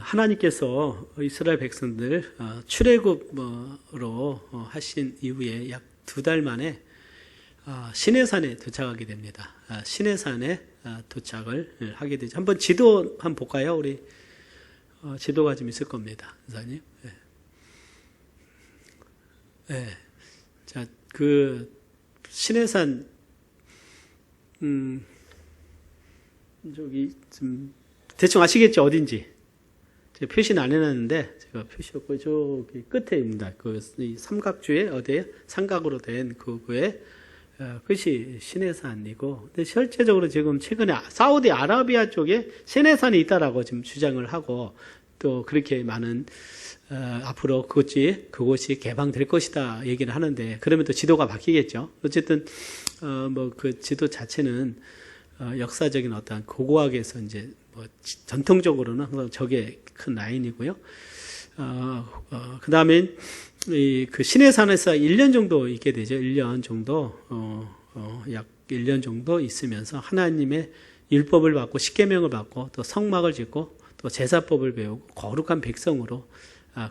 하나님께서 이스라엘 백성들 출애굽으로 하신 이후에 약 2달 만에 시내산에 도착하게 됩니다. 시내산에 도착을 하게 되죠. 한번 지도 한번 볼까요? 우리 지도가 좀 있을 겁니다, 선생님. 네. 네. 자, 그 시내산 저기 좀 대충 아시겠죠, 어딘지? 제가 표시는 안 해놨는데 제가 표시했고 저기 끝에 있습니다. 그 삼각주에 어디에 삼각으로 된 그거에 끝이 시내산이고, 근데 실제적으로 지금 최근에 사우디 아라비아 쪽에 시내산이 있다라고 지금 주장을 하고, 또 그렇게 많은 앞으로 그곳이 개방될 것이다 얘기를 하는데, 그러면 또 지도가 바뀌겠죠. 어쨌든 뭐 그 지도 자체는 역사적인 어떤 고고학에서 이제 뭐 전통적으로는 항상 저게 큰 라인이고요. 그 다음에 그 시내산에서 1년 정도 있게 되죠. 1년 정도, 약 1년 정도 있으면서 하나님의 율법을 받고 십계명을 받고 또 성막을 짓고 또 제사법을 배우고 거룩한 백성으로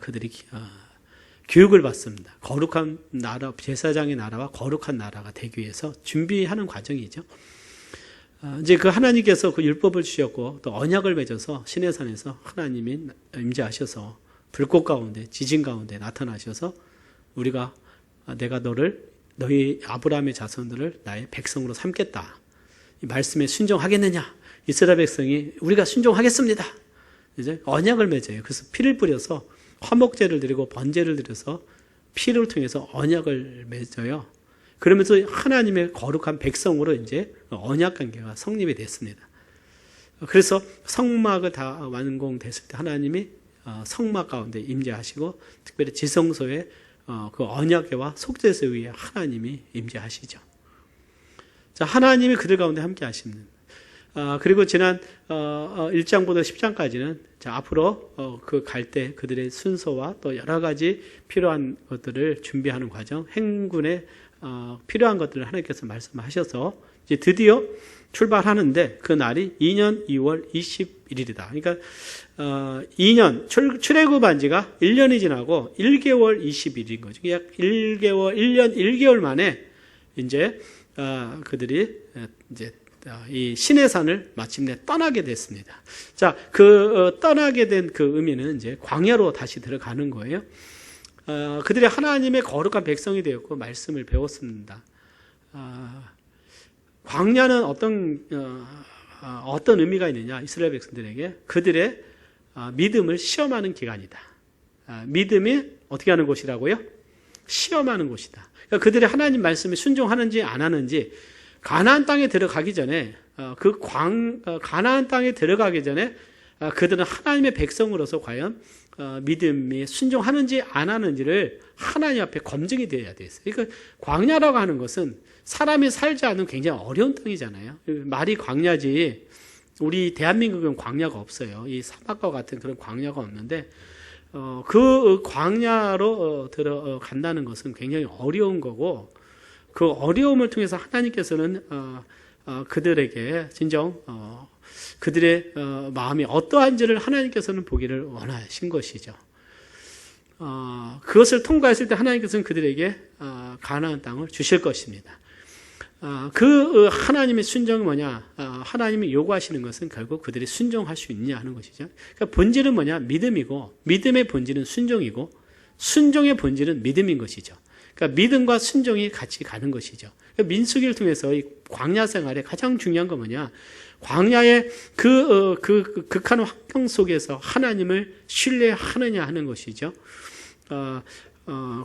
그들이 교육을 받습니다. 거룩한 나라, 제사장의 나라와 거룩한 나라가 되기 위해서 준비하는 과정이죠. 이제 그 하나님께서 그 율법을 주셨고 또 언약을 맺어서 시내산에서 하나님이 임재하셔서 불꽃 가운데 지진 가운데 나타나셔서 내가 너희 아브라함의 자손들을 나의 백성으로 삼겠다. 이 말씀에 순종하겠느냐? 이스라엘 백성이 우리가 순종하겠습니다. 이제 언약을 맺어요. 그래서 피를 뿌려서 화목제를 드리고 번제를 드려서 피를 통해서 언약을 맺어요. 그러면서 하나님의 거룩한 백성으로 이제 언약 관계가 성립이 됐습니다. 그래서 성막을 다 완공됐을 때 하나님이 성막 가운데 임재하시고 특별히 지성소에 그 언약궤와 속죄소 위에 하나님이 임재하시죠. 자, 하나님이 그들 가운데 함께 하십니다. 그리고 지난 1장부터 10장까지는 앞으로 그 갈 때 그들의 순서와 또 여러 가지 필요한 것들을 준비하는 과정, 행군에 필요한 것들을 하나님께서 말씀하셔서 이제 드디어 출발하는데 그 날이 2년 2월 21일이다. 그러니까 2년 출애굽한 지가 1년이 지나고 1개월 20일인 거죠. 약 1개월 1년 1개월 만에 이제 그들이 이제 이 시내산을 마침내 떠나게 됐습니다. 자, 떠나게 된 그 의미는 이제 광야로 다시 들어가는 거예요. 그들이 하나님의 거룩한 백성이 되었고 말씀을 배웠습니다. 광야는 어떤 의미가 있느냐? 이스라엘 백성들에게 그들의 믿음을 시험하는 기간이다. 믿음이 어떻게 하는 곳이라고요? 시험하는 곳이다. 그러니까 그들이 하나님 말씀에 순종하는지 안 하는지 가나안 땅에 들어가기 전에 가나안 땅에 들어가기 전에 그들은 하나님의 백성으로서 과연 믿음이 순종하는지 안 하는지를 하나님 앞에 검증이 되어야 되겠어요. 그러니까 광야라고 하는 것은 사람이 살지 않는 굉장히 어려운 땅이잖아요. 말이 광야지 우리 대한민국은 광야가 없어요. 이 사막과 같은 그런 광야가 없는데 그 광야로 들어간다는 것은 굉장히 어려운 거고 그 어려움을 통해서 하나님께서는 그들에게 진정 그들의 마음이 어떠한지를 하나님께서는 보기를 원하신 것이죠. 그것을 통과했을 때 하나님께서는 그들에게 가나안 땅을 주실 것입니다. 그 하나님의 순종이 뭐냐? 하나님이 요구하시는 것은 결국 그들이 순종할 수 있냐 하는 것이죠. 그러니까 본질은 뭐냐? 믿음이고 믿음의 본질은 순종이고 순종의 본질은 믿음인 것이죠. 그러니까 믿음과 순종이 같이 가는 것이죠. 그러니까 민수기를 통해서 이 광야 생활에 가장 중요한 건 뭐냐? 광야의 그 극한 환경 속에서 하나님을 신뢰하느냐 하는 것이죠.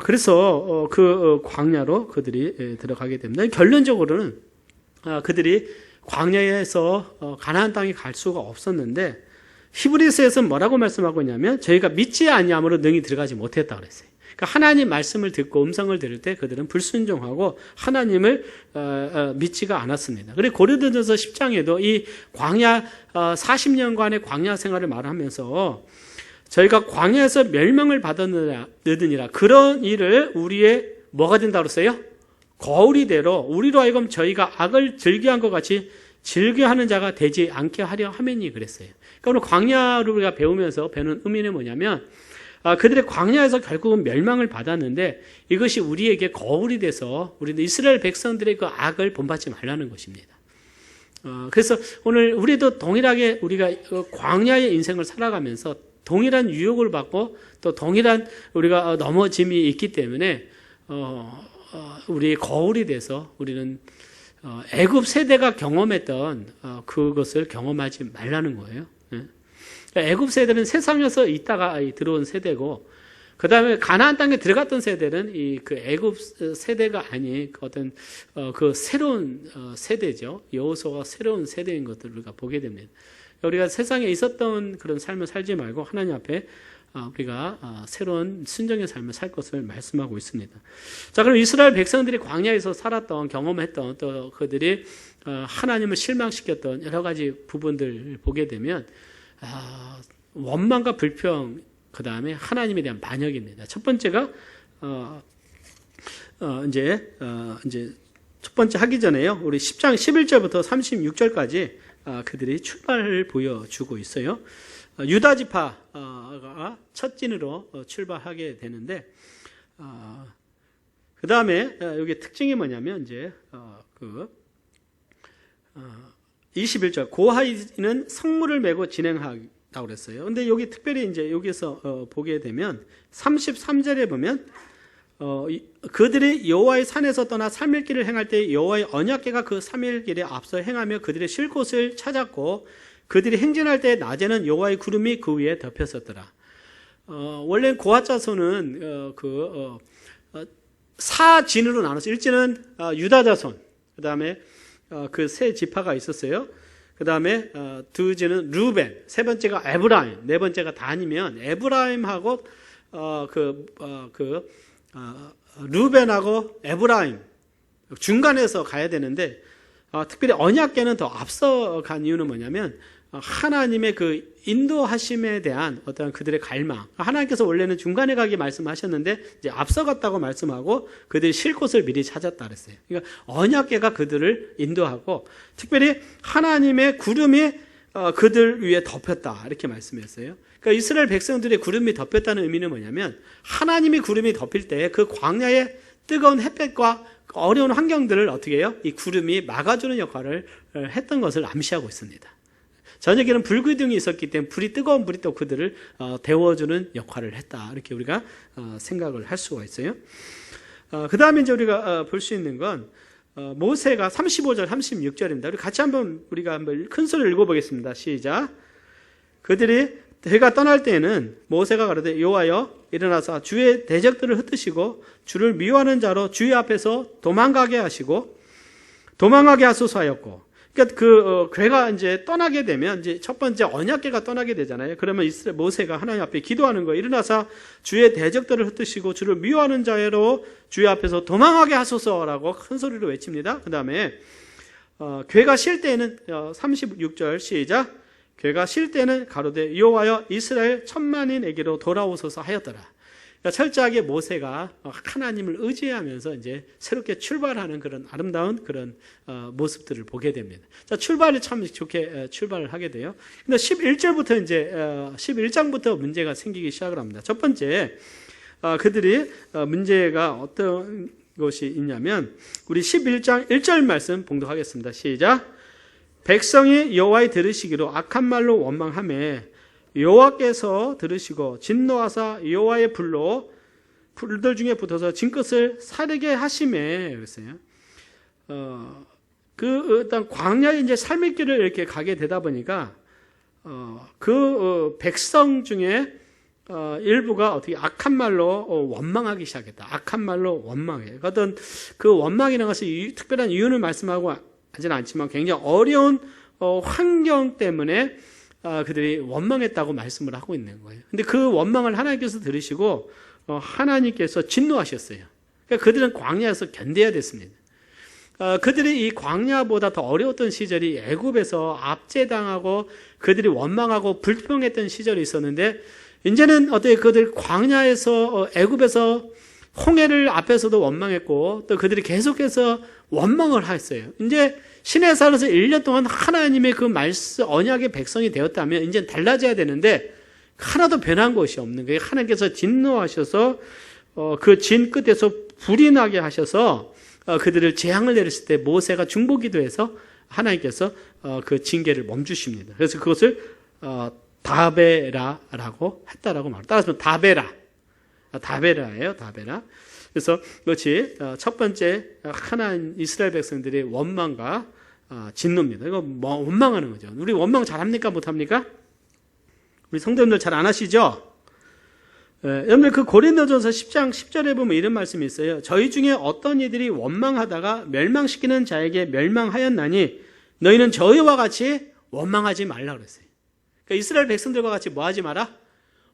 그래서 그 광야로 그들이 들어가게 됩니다. 결론적으로는 그들이 광야에서 가나안 땅에 갈 수가 없었는데 히브리서에서는 뭐라고 말씀하고 있냐면 저희가 믿지 아니함으로 능히 들어가지 못했다고 그랬어요. 그러니까 하나님 말씀을 듣고 음성을 들을 때 그들은 불순종하고 하나님을 믿지가 않았습니다. 그리고 고린도전서 10장에도 이 광야 40년간의 광야 생활을 말하면서 저희가 광야에서 멸망을 받았느니라 그런 일을 우리의 뭐가 된다고 그랬어요? 거울이 되러 우리로 하여금 저희가 악을 즐겨한 것 같이 즐겨하는 자가 되지 않게 하려 하매니 그랬어요. 그러니까 오늘 광야를 우리가 배우면서 배우는 의미는 뭐냐면 그들의 광야에서 결국은 멸망을 받았는데 이것이 우리에게 거울이 돼서 우리는 이스라엘 백성들의 그 악을 본받지 말라는 것입니다. 그래서 오늘 우리도 동일하게 우리가 광야의 인생을 살아가면서 동일한 유혹을 받고 또 동일한 우리가 넘어짐이 있기 때문에 우리의 거울이 돼서 우리는 애굽 세대가 경험했던 그것을 경험하지 말라는 거예요. 애굽 세대는 세상에서 있다가 들어온 세대고, 그 다음에 가나안 땅에 들어갔던 세대는 그 애굽 세대가 아닌 어떤 그 새로운 세대죠. 여호수아가 새로운 세대인 것들을 우리가 보게 됩니다. 우리가 세상에 있었던 그런 삶을 살지 말고 하나님 앞에 우리가 새로운 순정의 삶을 살 것을 말씀하고 있습니다. 자, 그럼 이스라엘 백성들이 광야에서 살았던, 경험했던, 또 그들이 하나님을 실망시켰던 여러 가지 부분들을 보게 되면 원망과 불평, 그 다음에 하나님에 대한 반역입니다. 첫 번째가 이제 첫 번째 하기 전에요. 우리 10장 11절부터 36절까지 그들이 출발을 보여주고 있어요. 유다 지파가 첫 진으로 출발하게 되는데, 그 다음에 여기 특징이 뭐냐면 이제 21절 고하이는 성물을 메고 진행하다고 그랬어요. 근데 여기 특별히 이제 여기서 보게 되면 33절에 보면 그들이 여호와의 산에서 떠나 3일 길을 행할 때 여호와의 언약궤가 그 3일 길에 앞서 행하며 그들의 쉴 곳을 찾았고 그들이 행진할 때 낮에는 여호와의 구름이 그 위에 덮였었더라. 원래 고하 자손은 사진으로 나눠서 1진은 유다 자손, 그 다음에 그 세 지파가 있었어요. 그 다음에 두 진은 루벤, 세 번째가 에브라임, 네 번째가 단이면 에브라임하고 루벤하고 에브라임 중간에서 가야 되는데 특별히 언약궤는 더 앞서 간 이유는 뭐냐면 하나님의 그 인도하심에 대한 어떤 그들의 갈망, 하나님께서 원래는 중간에 가게 말씀하셨는데 이제 앞서갔다고 말씀하고 그들이 쉴 곳을 미리 찾았다 그랬어요. 그러니까 언약궤가 그들을 인도하고 특별히 하나님의 구름이 그들 위에 덮였다 이렇게 말씀했어요. 그러니까 이스라엘 백성들의 구름이 덮였다는 의미는 뭐냐면 하나님이 구름이 덮일 때 그 광야의 뜨거운 햇볕과 어려운 환경들을 어떻게 해요? 이 구름이 막아주는 역할을 했던 것을 암시하고 있습니다. 저녁에는 불기둥이 있었기 때문에 뜨거운 불이 또 그들을 데워주는 역할을 했다. 이렇게 우리가 생각을 할 수가 있어요. 그 다음에 이제 우리가 볼 수 있는 건 모세가 35절, 36절입니다. 우리 같이 우리가 한번 큰 소리를 읽어보겠습니다. 시작. 그들이 해가 떠날 때에는 모세가 가로되 여호와여 일어나서 주의 대적들을 흩으시고 주를 미워하는 자로 주의 앞에서 도망가게 하시고 도망하게 하소서 하였고, 그러니까 괴가 이제 떠나게 되면 이제 첫 번째 언약궤가 떠나게 되잖아요. 그러면 모세가 하나님 앞에 기도하는 거예요. 일어나서 주의 대적들을 흩으시고 주를 미워하는 자로 주의 앞에서 도망하게 하소서라고 큰 소리로 외칩니다. 그 다음에 괴가 쉴 때에는 36절 시작. 괴가 쉴 때는 가로되 여호와여 이스라엘 10,000,000인에게로 돌아오소서 하였더라. 그러니까 철저하게 모세가 하나님을 의지하면서 이제 새롭게 출발하는 그런 아름다운 그런 모습들을 보게 됩니다. 자, 출발을 참 좋게 출발을 하게 돼요. 근데 11절부터 이제 11장부터 문제가 생기기 시작을 합니다. 첫 번째, 그들이 문제가 어떤 것이 있냐면 우리 11장 1절 말씀 봉독하겠습니다. 시작. 백성이 여호와의 들으시기로 악한 말로 원망하며 여호와께서 들으시고 진노하사 여호와의 불로 불들 중에 붙어서 진끝을 사르게 하시매 그랬어요. 일단 광야의 이제 삶의 길을 이렇게 가게 되다 보니까 백성 중에 일부가 어떻게 악한 말로 원망하기 시작했다. 악한 말로 원망해. 어떤 그 원망이라는 것이 특별한 이유는 말씀하고 하지는 않지만 굉장히 어려운 환경 때문에 그들이 원망했다고 말씀을 하고 있는 거예요. 근데 그 원망을 하나님께서 들으시고 하나님께서 진노하셨어요. 그러니까 그들은 광야에서 견뎌야 됐습니다. 그들이 이 광야보다 더 어려웠던 시절이 애굽에서 압제당하고 그들이 원망하고 불평했던 시절이 있었는데 이제는 어떻게 그들 광야에서 애굽에서 홍해를 앞에서도 원망했고 또 그들이 계속해서 원망을 했어요. 이제 시내에 살아서 1년 동안 하나님의 그 말씀, 언약의 백성이 되었다면 이제 달라져야 되는데 하나도 변한 것이 없는 거예요. 하나님께서 진노하셔서 그 진 끝에서 불이 나게 하셔서 그들을 재앙을 내렸을 때 모세가 중보기도해서 하나님께서 그 징계를 멈추십니다. 그래서 그것을 다베라라고 했다라고 말합니다. 따라서 다베라예요. 다베라. 그래서 그것이 첫 번째 하나님 이스라엘 백성들의 원망과 진노입니다. 이거 뭐 원망하는 거죠. 우리 원망 잘합니까? 못합니까? 우리 성도님들 잘 안 하시죠? 여러분 그 고린도전서 10장 10절에 보면 이런 말씀이 있어요. 저희 중에 어떤 이들이 원망하다가 멸망시키는 자에게 멸망하였나니 너희는 저희와 같이 원망하지 말라 그랬어요. 그러니까 이스라엘 백성들과 같이 뭐 하지 마라?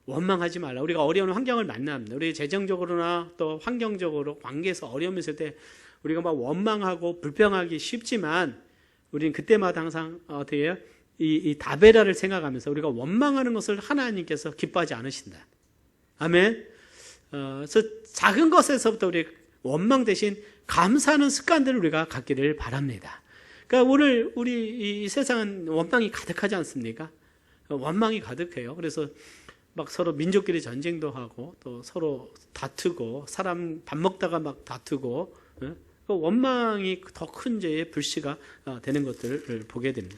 원망하지 말라. 우리가 어려운 환경을 만납니다. 우리 재정적으로나 또 환경적으로 관계에서 어려움이 있을 때 우리가 막 원망하고 불평하기 쉽지만 우리는 그때마다 항상 어떻게 해요? 이 다베라를 생각하면서 우리가 원망하는 것을 하나님께서 기뻐하지 않으신다. 아멘. 그래서 작은 것에서부터 우리 원망 대신 감사하는 습관들을 우리가 갖기를 바랍니다. 그러니까 오늘 우리 이 세상은 원망이 가득하지 않습니까? 원망이 가득해요. 그래서 막 서로 민족끼리 전쟁도 하고 또 서로 다투고 사람 밥 먹다가 막 다투고 원망이 더 큰 죄의 불씨가 되는 것들을 보게 됩니다.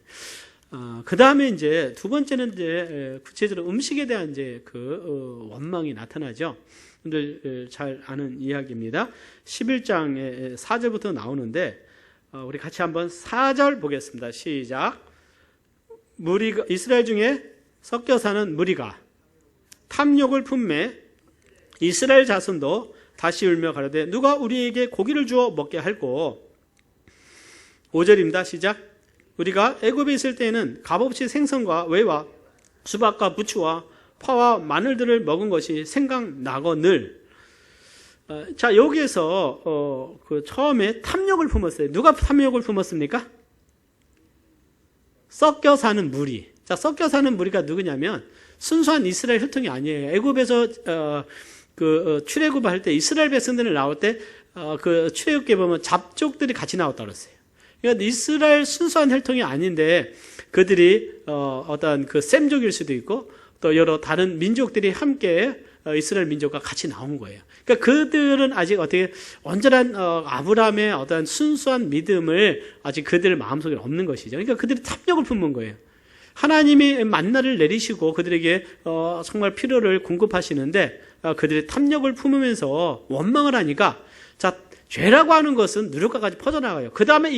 그 다음에 이제 두 번째는 이제 구체적으로 음식에 대한 이제 그 원망이 나타나죠. 여러분들 잘 아는 이야기입니다. 11장에 4절부터 나오는데 우리 같이 한번 4절 보겠습니다. 시작. 무리가 이스라엘 중에 섞여 사는 무리가 탐욕을 품매 이스라엘 자손도 다시 울며 가로되 누가 우리에게 고기를 주어 먹게 할꼬. 5절입니다. 시작. 우리가 애굽에 있을 때에는 값없이 생선과 외와 수박과 부추와 파와 마늘들을 먹은 것이 생각나거늘. 자, 여기에서 그 처음에 탐욕을 품었어요. 누가 탐욕을 품었습니까? 섞여 사는 무리. 자, 섞여 사는 무리가 누구냐면 순수한 이스라엘 혈통이 아니에요. 애굽에서 출애굽할 때 이스라엘 백성들을 나올 때 그 출애굽기에 보면 잡족들이 같이 나왔다 그랬어요. 그러니까 이스라엘 순수한 혈통이 아닌데 그들이 어떤 그 셈족일 수도 있고 또 여러 다른 민족들이 함께 이스라엘 민족과 같이 나온 거예요. 그러니까 그들은 아직 어떻게 온전한 아브라함의 어떤 순수한 믿음을 아직 그들 마음속에 없는 것이죠. 그러니까 그들이 탐욕을 품은 거예요. 하나님이 만나를 내리시고 그들에게 정말 필요를 공급하시는데 그들이 탐욕을 품으면서 원망을 하니까 자, 죄라고 하는 것은 누룩과까지 퍼져나가요. 그 다음에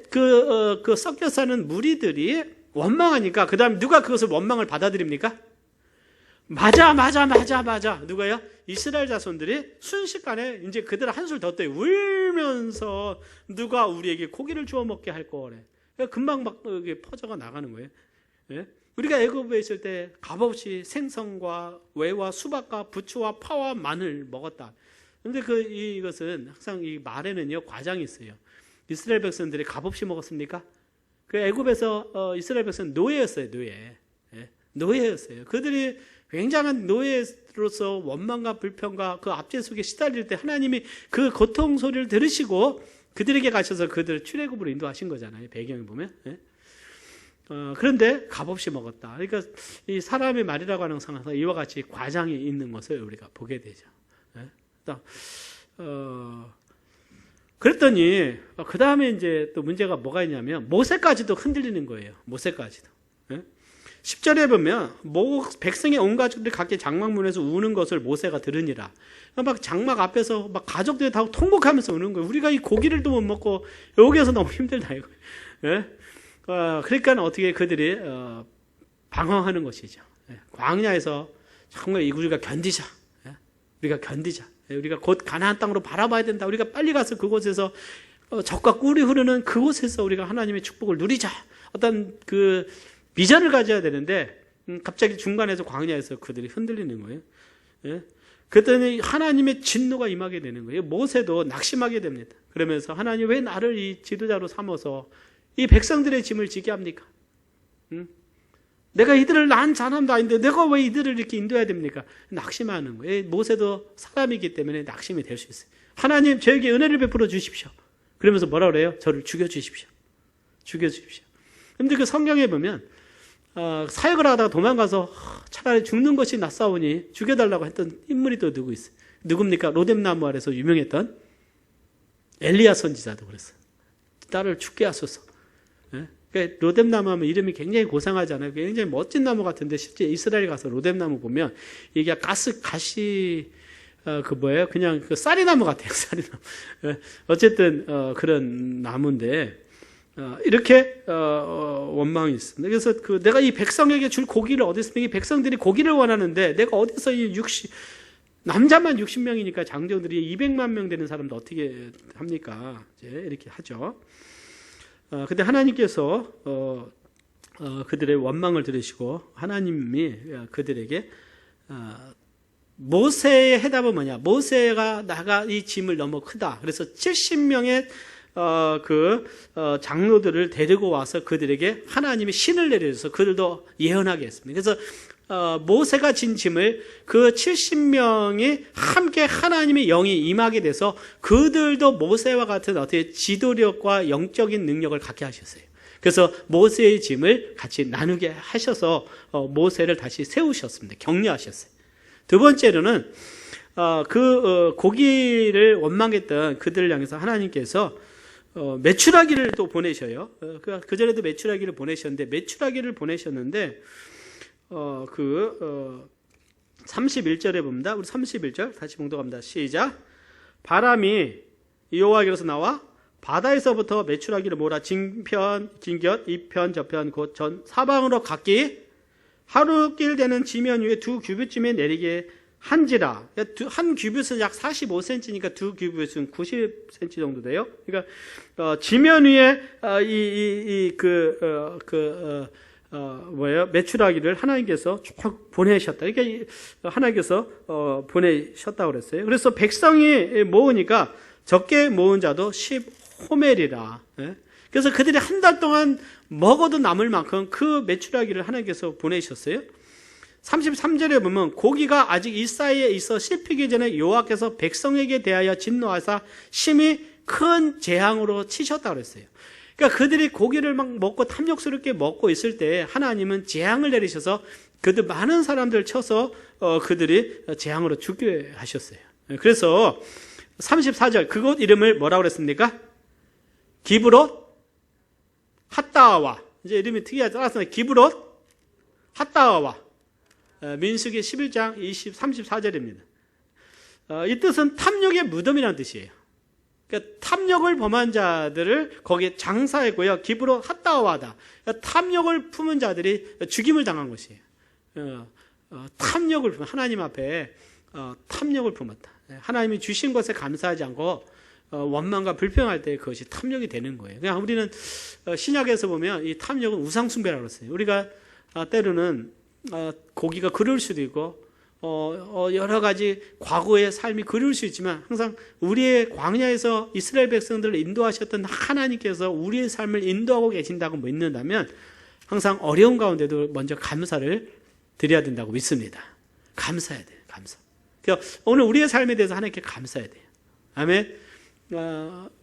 그 섞여 사는 무리들이 원망하니까 그 다음에 누가 그것을 원망을 받아들입니까? 맞아. 누가요? 이스라엘 자손들이 순식간에 이제 그들 한술 더 떠요. 울면서 누가 우리에게 고기를 주워 먹게 할 거래. 금방 막 퍼져가 나가는 거예요. 예? 우리가 애굽에 있을 때 값없이 생선과 외와 수박과 부추와 파와 마늘 먹었다. 그런데 이것은 항상 이 말에는요 과장이 있어요. 이스라엘 백성들이 값없이 먹었습니까? 그 애굽에서 이스라엘 백성은 노예였어요. 노예. 예? 노예였어요. 그들이 굉장한 노예로서 원망과 불평과 그 압제 속에 시달릴 때 하나님이 그 고통 소리를 들으시고 그들에게 가셔서 그들을 출애굽으로 인도하신 거잖아요. 배경에 보면. 예? 그런데 값없이 먹었다. 그러니까 이 사람의 말이라고 하는 상황에서 이와 같이 과장이 있는 것을 우리가 보게 되죠. 예? 그랬더니 그 다음에 이제 또 문제가 뭐가 있냐면 모세까지도 흔들리는 거예요. 모세까지도. 예? 10절에 보면 백성의 온 가족들이 각기 장막문에서 우는 것을 모세가 들으니라. 막 장막 앞에서 막 가족들이 다 통곡하면서 우는 거예요. 우리가 이 고기를 또 못 먹고 여기에서 너무 힘들다 이거. 예? 그러니까 어떻게 그들이 방황하는 것이죠. 예? 광야에서 정말 우리가 견디자. 예? 우리가 견디자. 예? 우리가 곧 가나안 땅으로 바라봐야 된다. 우리가 빨리 가서 그곳에서 젖과 꿀이 흐르는 그곳에서 우리가 하나님의 축복을 누리자. 어떤 그 비전을 가져야 되는데 갑자기 중간에서 광야에서 그들이 흔들리는 거예요. 예? 그랬더니 하나님의 진노가 임하게 되는 거예요. 모세도 낙심하게 됩니다. 그러면서 하나님 왜 나를 이 지도자로 삼아서 이 백성들의 짐을 지게 합니까? 내가 이들을 낳은 사람도 아닌데 내가 왜 이들을 이렇게 인도해야 됩니까? 낙심하는 거예요. 모세도 사람이기 때문에 낙심이 될 수 있어요. 하나님 저에게 은혜를 베풀어 주십시오. 그러면서 뭐라 그래요? 저를 죽여주십시오. 죽여주십시오. 근데 그 성경에 보면 사역을 하다가 도망가서 차라리 죽는 것이 낫사오니 죽여달라고 했던 인물이 또 누구 있어요? 누굽니까? 로뎀나무 아래서 유명했던 엘리야 선지자도 그랬어요. 딸을 죽게 하소서. 그러니까 로뎀나무 하면 이름이 굉장히 고상하잖아요. 굉장히 멋진 나무 같은데 실제 이스라엘 가서 로뎀나무 보면 이게 가시 그냥 그 쌀이나무 같아요. 쌀이나무. 어쨌든 그런 나무인데 이렇게 원망이 있습니다. 그래서 내가 이 백성에게 줄 고기를 어디서 이 백성들이 고기를 원하는데 내가 어디서 남자만 60명이니까 장정들이 200만 명 되는 사람도 어떻게 합니까? 이제 이렇게 하죠. 근데 하나님께서 그들의 원망을 들으시고 하나님이 그들에게 모세의 해답은 뭐냐? 모세가 나가 이 짐을 너무 크다. 그래서 70명의 장로들을 데리고 와서 그들에게 하나님이 신을 내려줘서 그들도 예언하게 했습니다. 그래서 모세가 진 짐을 그 70명이 함께 하나님의 영이 임하게 돼서 그들도 모세와 같은 어떻게 지도력과 영적인 능력을 갖게 하셨어요. 그래서 모세의 짐을 같이 나누게 하셔서 모세를 다시 세우셨습니다. 격려하셨어요. 두 번째로는 고기를 원망했던 그들을 향해서 하나님께서 메추라기를 또 보내셔요. 그전에도 메추라기를 보내셨는데 31절에 봅니다. 우리 31절 다시 봉독합니다. 시작. 바람이 여호와께로서 나와 바다에서부터 메추라기를 몰아 진곁 이편 저편 곧 전 사방으로 각기 하루길 되는 지면 위에 2규빗쯤에 내리게 한지라. 한 규빗은 약 45cm니까 2규빗은 90cm 정도 돼요. 그러니까 지면 위에 메추라기를 하나님께서 쭉 보내셨다. 그러니까 하나님께서 보내셨다고 그랬어요. 그래서 백성이 모으니까 적게 모은 자도 10호멜이라. 그래서 그들이 한 달 동안 먹어도 남을 만큼 그 메추라기를 하나님께서 보내셨어요. 33절에 보면 고기가 아직 이 사이에 있어 씹히기 전에 여호와께서 백성에게 대하여 진노하사 심히 큰 재앙으로 치셨다고 그랬어요. 그러니까 그들이 고기를 막 먹고 탐욕스럽게 먹고 있을 때 하나님은 재앙을 내리셔서 그들 많은 사람들 쳐서 그들이 재앙으로 죽게 하셨어요. 그래서 34절 그곳 이름을 뭐라고 그랬습니까? 기브롯 핫다와. 이제 이름이 특이하지 않았습니다. 기브롯 핫다와. 민수기 11장 34절입니다. 이 뜻은 탐욕의 무덤이라는 뜻이에요. 그러니까 탐욕을 범한 자들을 거기에 장사했고요. 기브롯 핫다와다. 그러니까 탐욕을 품은 자들이 죽임을 당한 것이에요. 탐욕을 하나님 앞에 탐욕을 품었다. 하나님이 주신 것에 감사하지 않고 원망과 불평할 때 그것이 탐욕이 되는 거예요. 그냥 우리는 신약에서 보면 이 탐욕은 우상 숭배라고 그랬어요. 우리가 때로는 고기가 그리울 수도 있고 여러 가지 과거의 삶이 그리울 수 있지만 항상 우리의 광야에서 이스라엘 백성들을 인도하셨던 하나님께서 우리의 삶을 인도하고 계신다고 믿는다면 항상 어려운 가운데도 먼저 감사를 드려야 된다고 믿습니다. 감사해야 돼요. 감사. 그러니까 오늘 우리의 삶에 대해서 하나님께 감사해야 돼요. 아멘.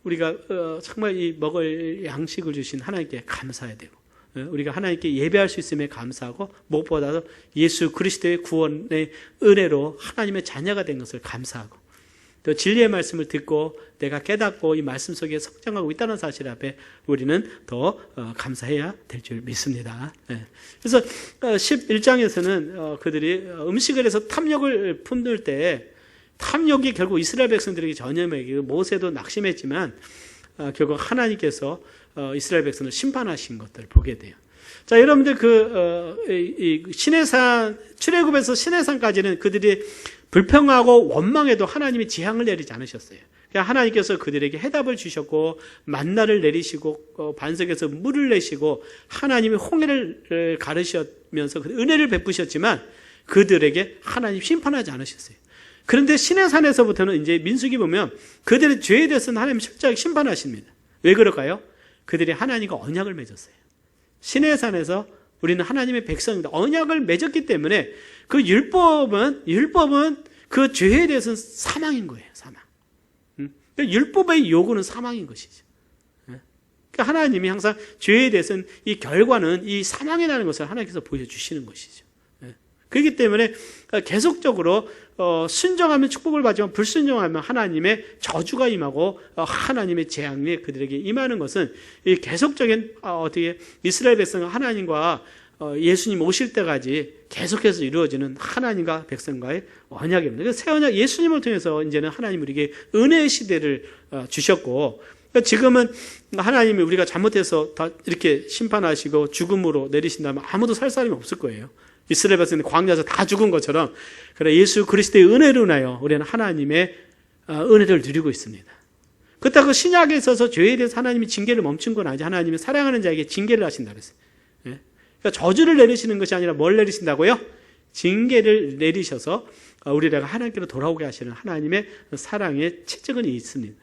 우리가 정말 이 먹을 양식을 주신 하나님께 감사해야 되고 우리가 하나님께 예배할 수 있음에 감사하고 무엇보다도 예수 그리스도의 구원의 은혜로 하나님의 자녀가 된 것을 감사하고 또 진리의 말씀을 듣고 내가 깨닫고 이 말씀 속에 성장하고 있다는 사실 앞에 우리는 더 감사해야 될 줄 믿습니다. 그래서 11장에서는 그들이 음식을 해서 탐욕을 품을 때 탐욕이 결국 이스라엘 백성들에게 전염되고 모세도 낙심했지만 결국 하나님께서 이스라엘 백성을 심판하신 것들을 보게 돼요. 자, 여러분들 시내산 출애굽에서 시내산까지는 그들이 불평하고 원망해도 하나님이 재앙을 내리지 않으셨어요. 그냥 하나님께서 그들에게 해답을 주셨고 만나를 내리시고 반석에서 물을 내시고 하나님이 홍해를 가르시면서 은혜를 베푸셨지만 그들에게 하나님 심판하지 않으셨어요. 그런데 시내산에서부터는 이제 민수기 보면 그들의 죄에 대해서는 하나님 철저하게 심판하십니다. 왜 그럴까요? 그들이 하나님과 언약을 맺었어요. 시내산에서 우리는 하나님의 백성입니다. 언약을 맺었기 때문에 그 율법은 그 죄에 대해서는 사망인 거예요. 사망. 율법의 요구는 사망인 것이죠. 그러니까 하나님이 항상 죄에 대해서는 이 결과는 이 사망이라는 것을 하나님께서 보여주시는 것이죠. 그렇기 때문에 계속적으로 순종하면 축복을 받지만 불순종하면 하나님의 저주가 임하고 하나님의 재앙이 그들에게 임하는 것은 이 계속적인 어떻게 이스라엘 백성은 하나님과 예수님 오실 때까지 계속해서 이루어지는 하나님과 백성과의 언약입니다. 그래서 새 언약 예수님을 통해서 이제는 하나님 우리에게 은혜의 시대를 주셨고, 지금은 하나님이 우리가 잘못해서 다 이렇게 심판하시고 죽음으로 내리신다면 아무도 살 사람이 없을 거예요. 이스라엘 백성이 광야에서 다 죽은 것처럼. 그래 예수 그리스도의 은혜로 인하여 우리는 하나님의 은혜를 누리고 있습니다. 그렇다고 신약에 있어서 죄에 대해서 하나님이 징계를 멈춘 건 아니지. 하나님이 사랑하는 자에게 징계를 하신다 그랬어요. 그러니까 저주를 내리시는 것이 아니라 뭘 내리신다고요? 징계를 내리셔서 우리가 하나님께로 돌아오게 하시는 하나님의 사랑의 채찍은 있습니다.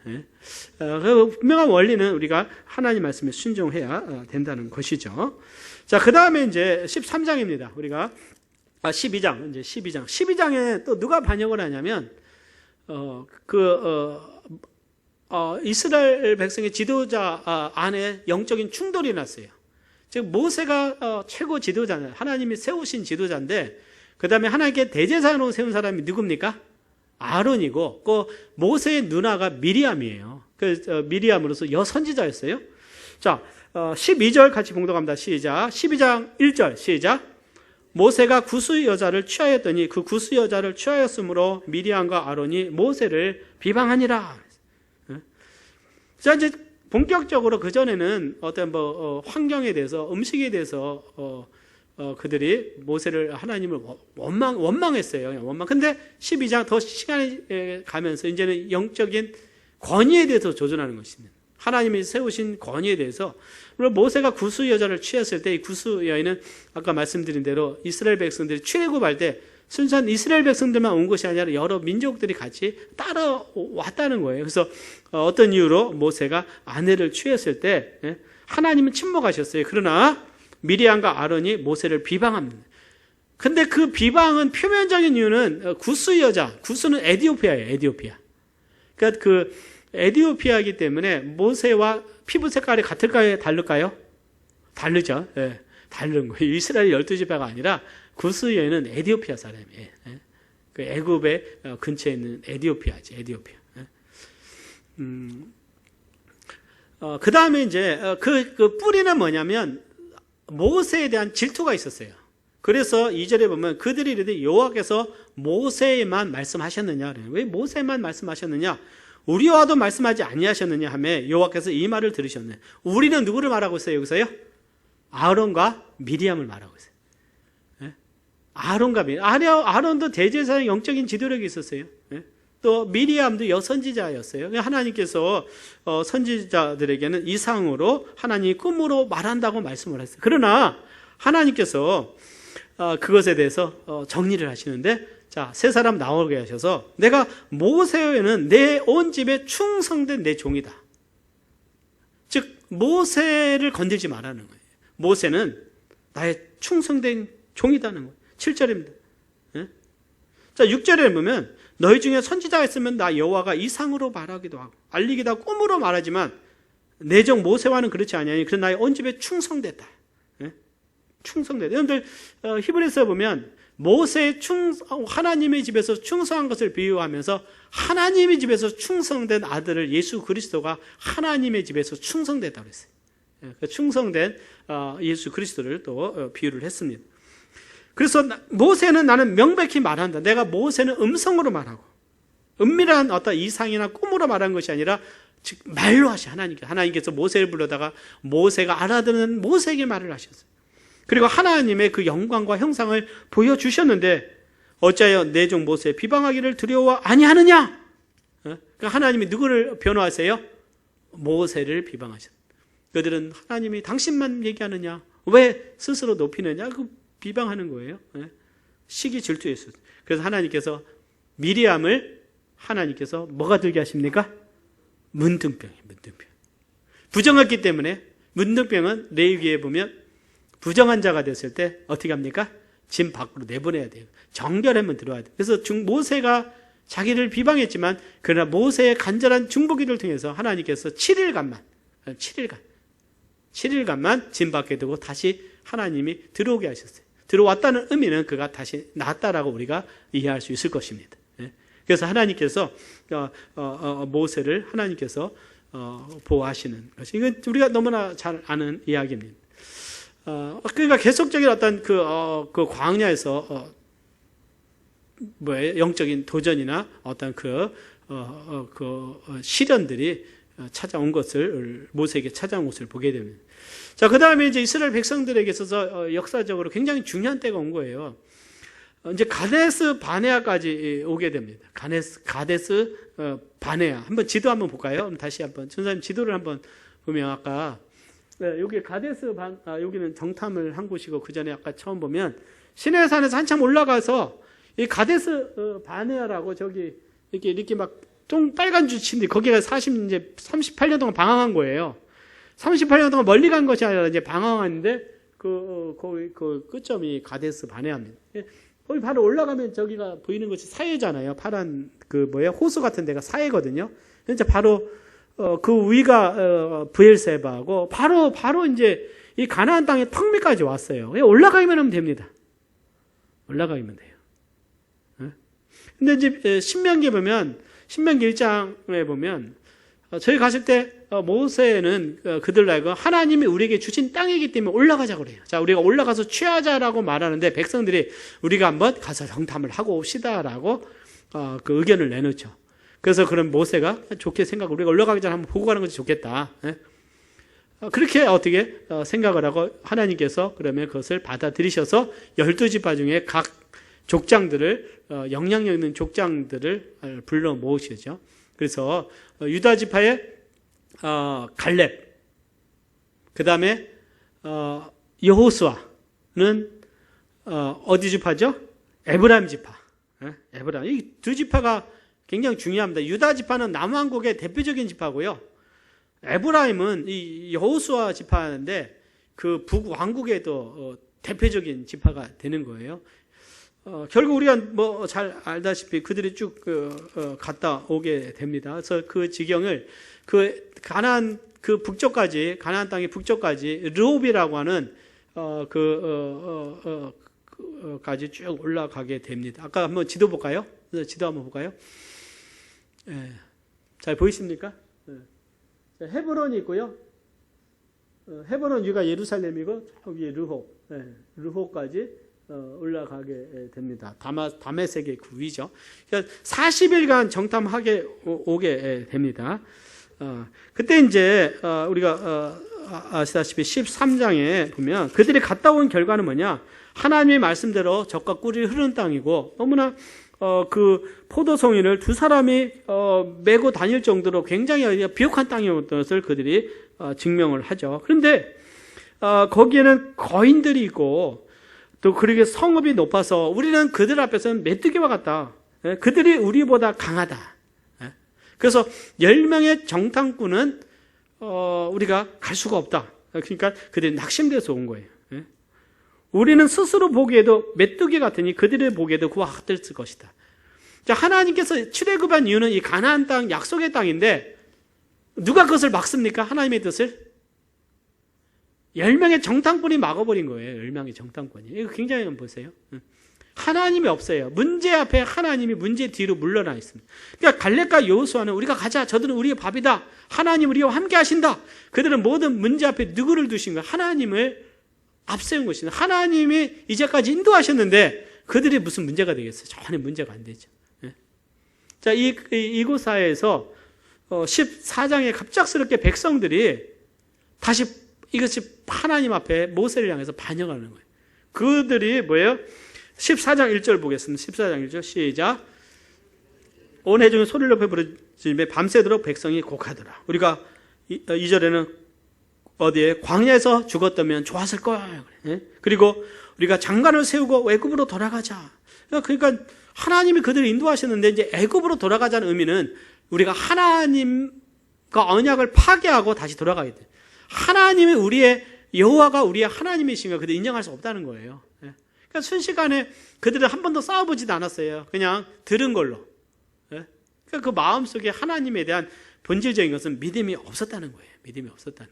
그 분명한 원리는 우리가 하나님 말씀에 순종해야 된다는 것이죠. 자, 그 다음에 이제 13장입니다. 우리가 12장에 또 누가 반역을 하냐면 이스라엘 백성의 지도자 안에 영적인 충돌이 났어요. 즉 모세가 최고 지도자는 하나님이 세우신 지도자인데, 그 다음에 하나님께 대제사장으로 세운 사람이 누굽니까? 아론이고, 그 모세의 누나가 미리암이에요. 그 미리암으로서 여선지자였어요. 자, 12절 같이 봉독합니다. 시작. 12장 1절 시작. 모세가 구스 여자를 취하였더니 그 구스 여자를 취하였으므로 미리암과 아론이 모세를 비방하니라. 자, 이제 본격적으로 그전에는 어떤 환경에 대해서, 음식에 대해서 그들이 모세를, 하나님을 원망했어요. 근데 12장 더 시간이 가면서 이제는 영적인 권위에 대해서 조준하는 것입니다. 하나님이 세우신 권위에 대해서. 물론 모세가 구스 여자를 취했을 때 이 구스 여인은 아까 말씀드린 대로 이스라엘 백성들이 출애굽할 때 순수한 이스라엘 백성들만 온 것이 아니라 여러 민족들이 같이 따라왔다는 거예요. 그래서 어떤 이유로 모세가 아내를 취했을 때 하나님은 침묵하셨어요. 그러나 미리암과 아론이 모세를 비방합니다. 근데 그 비방은 표면적인 이유는 구스 여자, 구스는 에디오피아예요. 에디오피아. 그러니까 그 에디오피아이기 때문에 모세와 피부 색깔이 같을까요? 다를까요? 다르죠. 예, 다른 거예요. 이스라엘 12지파가 아니라 구스 여인은 에디오피아 사람이에요. 그 애굽의 근처에 있는 에디오피아지, 에디오피아. 그 다음에 이제 그 뿌리는 뭐냐면 모세에 대한 질투가 있었어요. 그래서 2절에 보면 그들이 이르되 여호와께서 모세에만 말씀하셨느냐? 왜 모세만 말씀하셨느냐? 우리와도 말씀하지 아니하셨느냐 하며 여호와께서 이 말을 들으셨네. 우리는 누구를 말하고 있어요? 여기서요? 아론과 미리암을 말하고 있어요. 아론과 미리암. 아론도 대제사장 영적인 지도력이 있었어요. 또 미리암도 여선지자였어요. 하나님께서 선지자들에게는 이상으로 하나님이 꿈으로 말한다고 말씀을 했어요. 그러나 하나님께서 그것에 대해서 정리를 하시는데, 자, 세 사람 나오게 하셔서 내가 모세에는 내 온 집에 충성된 내 종이다. 즉 모세를 건들지 말라는 거예요. 모세는 나의 충성된 종이다는 거예요. 7절입니다. 자, 6절에 보면 너희 중에 선지자가 있으면 나 여호와가 이상으로 말하기도 하고 알리기도 하고 꿈으로 말하지만 내 종 모세와는 그렇지 아니하니 그는 나의 온 집에 충성됐다. 충성됐다. 여러분들 히브리서 보면 모세의 하나님의 집에서 충성한 것을 비유하면서 하나님의 집에서 충성된 아들을 예수 그리스도가 하나님의 집에서 충성됐다고 했어요. 충성된 예수 그리스도를 또 비유를 했습니다. 그래서 모세는 나는 명백히 말한다. 내가 모세는 음성으로 말하고 은밀한 어떤 이상이나 꿈으로 말한 것이 아니라 즉 말로 하시 하나님께서 모세를 불러다가 모세가 알아듣는 모세에게 말을 하셨어요. 그리고 하나님의 그 영광과 형상을 보여주셨는데 어찌하여 내 종 모세 비방하기를 두려워 아니하느냐? 그러니까 하나님이 누구를 변호하세요? 모세를 비방하셨어요. 그들은 하나님이 당신만 얘기하느냐? 왜 스스로 높이느냐? 그 비방하는 거예요. 시기 질투였어요. 그래서 하나님께서 미리암을 하나님께서 뭐가 들게 하십니까? 문둥병이에요. 문둥병. 부정했기 때문에 문둥병은 레위기에 보면 부정한 자가 됐을 때 어떻게 합니까? 진 밖으로 내보내야 돼요. 정결하면 들어와야 돼요. 그래서 모세가 자기를 비방했지만 그러나 모세의 간절한 중보기를 통해서 하나님께서 7일간 7일간만 짐 밖에 두고 다시 하나님이 들어오게 하셨어요. 들어왔다는 의미는 그가 다시 나았다라고 우리가 이해할 수 있을 것입니다. 그래서 하나님께서 모세를 하나님께서 보호하시는 것이, 이건 우리가 너무나 잘 아는 이야기입니다. 그러니까 계속적인 어떤 그 광야에서 영적인 도전이나 어떤 그 시련들이 찾아온 것을, 모세에게 찾아온 것을 보게 됩니다. 자, 그 다음에 이제 이스라엘 백성들에게 있어서 역사적으로 굉장히 중요한 때가 온 거예요. 이제 가데스 바네아까지 오게 됩니다. 가데스 바네아. 한번 지도 한번 볼까요? 다시 한번 전사님 지도를 한번 보면, 아까 여기 가데스 여기는 정탐을 한 곳이고, 그 전에 아까 처음 보면 시내산에서 한참 올라가서 이 가데스 바네아라고 저기 이렇게 막 좀 빨간 주치인데 거기가 이제 38년 동안 방황한 거예요. 38년 동안 멀리 간 것이 아니라 이제 방황하는데 거기 끝점이 가데스 바네아입니다. 거기 바로 올라가면 저기가 보이는 것이 사해잖아요. 파란 호수 같은 데가 사해거든요. 이제 바로 그 위가 브엘세바하고 바로 이제 이 가나안 땅의 턱 밑까지 왔어요. 올라가기만 하면 됩니다. 올라가기만 돼요. 근데 이제 신명기 1장에 보면 저희 갔을 때 모세는 그들 알고 하나님이 우리에게 주신 땅이기 때문에 올라가자고 그래요. 자, 우리가 올라가서 취하자라고 말하는데 백성들이 우리가 한번 가서 정탐을 하고 옵시다라고 그 의견을 내놓죠. 그래서 그럼 모세가 좋게 생각하고 우리가 올라가기 전에 한번 보고 가는 것이 좋겠다. 그렇게 어떻게 생각을 하고 하나님께서 그러면 그것을 받아들이셔서 12지파 중에 각 족장들을 영향력 있는 족장들을 불러 모으시죠. 그래서 유다 지파의 갈렙, 그 다음에 여호수아는 어디 지파죠? 에브라임 지파. 에브라임. 이 두 지파가 굉장히 중요합니다. 유다 지파는 남왕국의 대표적인 지파고요. 에브라임은 이 여호수아 지파인데 그 북왕국에도 대표적인 지파가 되는 거예요. 결국 우리가 뭐 잘 알다시피 그들이 쭉 갔다 오게 됩니다. 그래서 그 지경을 가나안 가나안 땅의 북쪽까지 르홉이라고 하는 까지 쭉 올라가게 됩니다. 아까 한번 지도 볼까요? 지도 한번 볼까요? 잘 보이십니까? 헤브론이 있고요. 헤브론 위가 예루살렘이고 여기 르홉까지 올라가게 됩니다. 다메섹의 그 위죠. 그러니까 40일간 정탐하게 오게 됩니다. 그때 이제 우리가 아시다시피 13장에 보면 그들이 갔다 온 결과는 뭐냐? 하나님의 말씀대로 적과 꿀이 흐르는 땅이고 너무나 그 포도송이를 두 사람이 메고 다닐 정도로 굉장히 비옥한 땅이었던 것을 그들이 증명을 하죠. 그런데 거기에는 거인들이 있고 또 그렇게 성읍이 높아서 우리는 그들 앞에서는 메뚜기와 같다. 그들이 우리보다 강하다. 그래서 10명의 정탐꾼은 우리가 갈 수가 없다. 그러니까 그들이 낙심돼서 온 거예요. 우리는 스스로 보기에도 메뚜기 같으니 그들을 보기에도 그와 같을 것이다. 자, 하나님께서 출애굽한 이유는 이 가나안 땅, 약속의 땅인데 누가 그것을 막습니까? 하나님의 뜻을? 10명의 정탐꾼이 막아버린 거예요. 10명의 정탐꾼이. 이거 굉장히 한번 보세요. 하나님이 없어요. 문제 앞에 하나님이 문제 뒤로 물러나 있습니다. 그러니까 갈렙과 여호수아는 우리가 가자. 저들은 우리의 밥이다. 하나님 우리와 함께 하신다. 그들은 모든 문제 앞에 누구를 두신 거예요? 하나님을 앞세운 것이다. 하나님이 이제까지 인도하셨는데 그들이 무슨 문제가 되겠어요? 전혀 문제가 안 되죠. 자, 이곳사에서 14장에 갑작스럽게 백성들이 다시 이것이 하나님 앞에 모세를 향해서 반역하는 거예요. 그들이 뭐예요? 14장 1절 보겠습니다. 14장 1절 시작. 온 회중이 소리를 높여 부르짖으며 밤새도록 백성이 곡하더라. 우리가 2절에는 어디에 광야에서 죽었다면 좋았을 거야. 그리고 우리가 장관을 세우고 애굽으로 돌아가자. 그러니까 하나님이 그들을 인도하셨는데 이제 애굽으로 돌아가자는 의미는 우리가 하나님과 언약을 파괴하고 다시 돌아가게 돼. 하나님이 우리의 여호와가 우리의 하나님이신가 그들 인정할 수 없다는 거예요. 그러니까 순식간에 그들은 한 번도 싸워보지도 않았어요. 그냥 들은 걸로. 그러니까 그 마음속에 하나님에 대한 본질적인 것은 믿음이 없었다는 거예요. 믿음이 없었다는.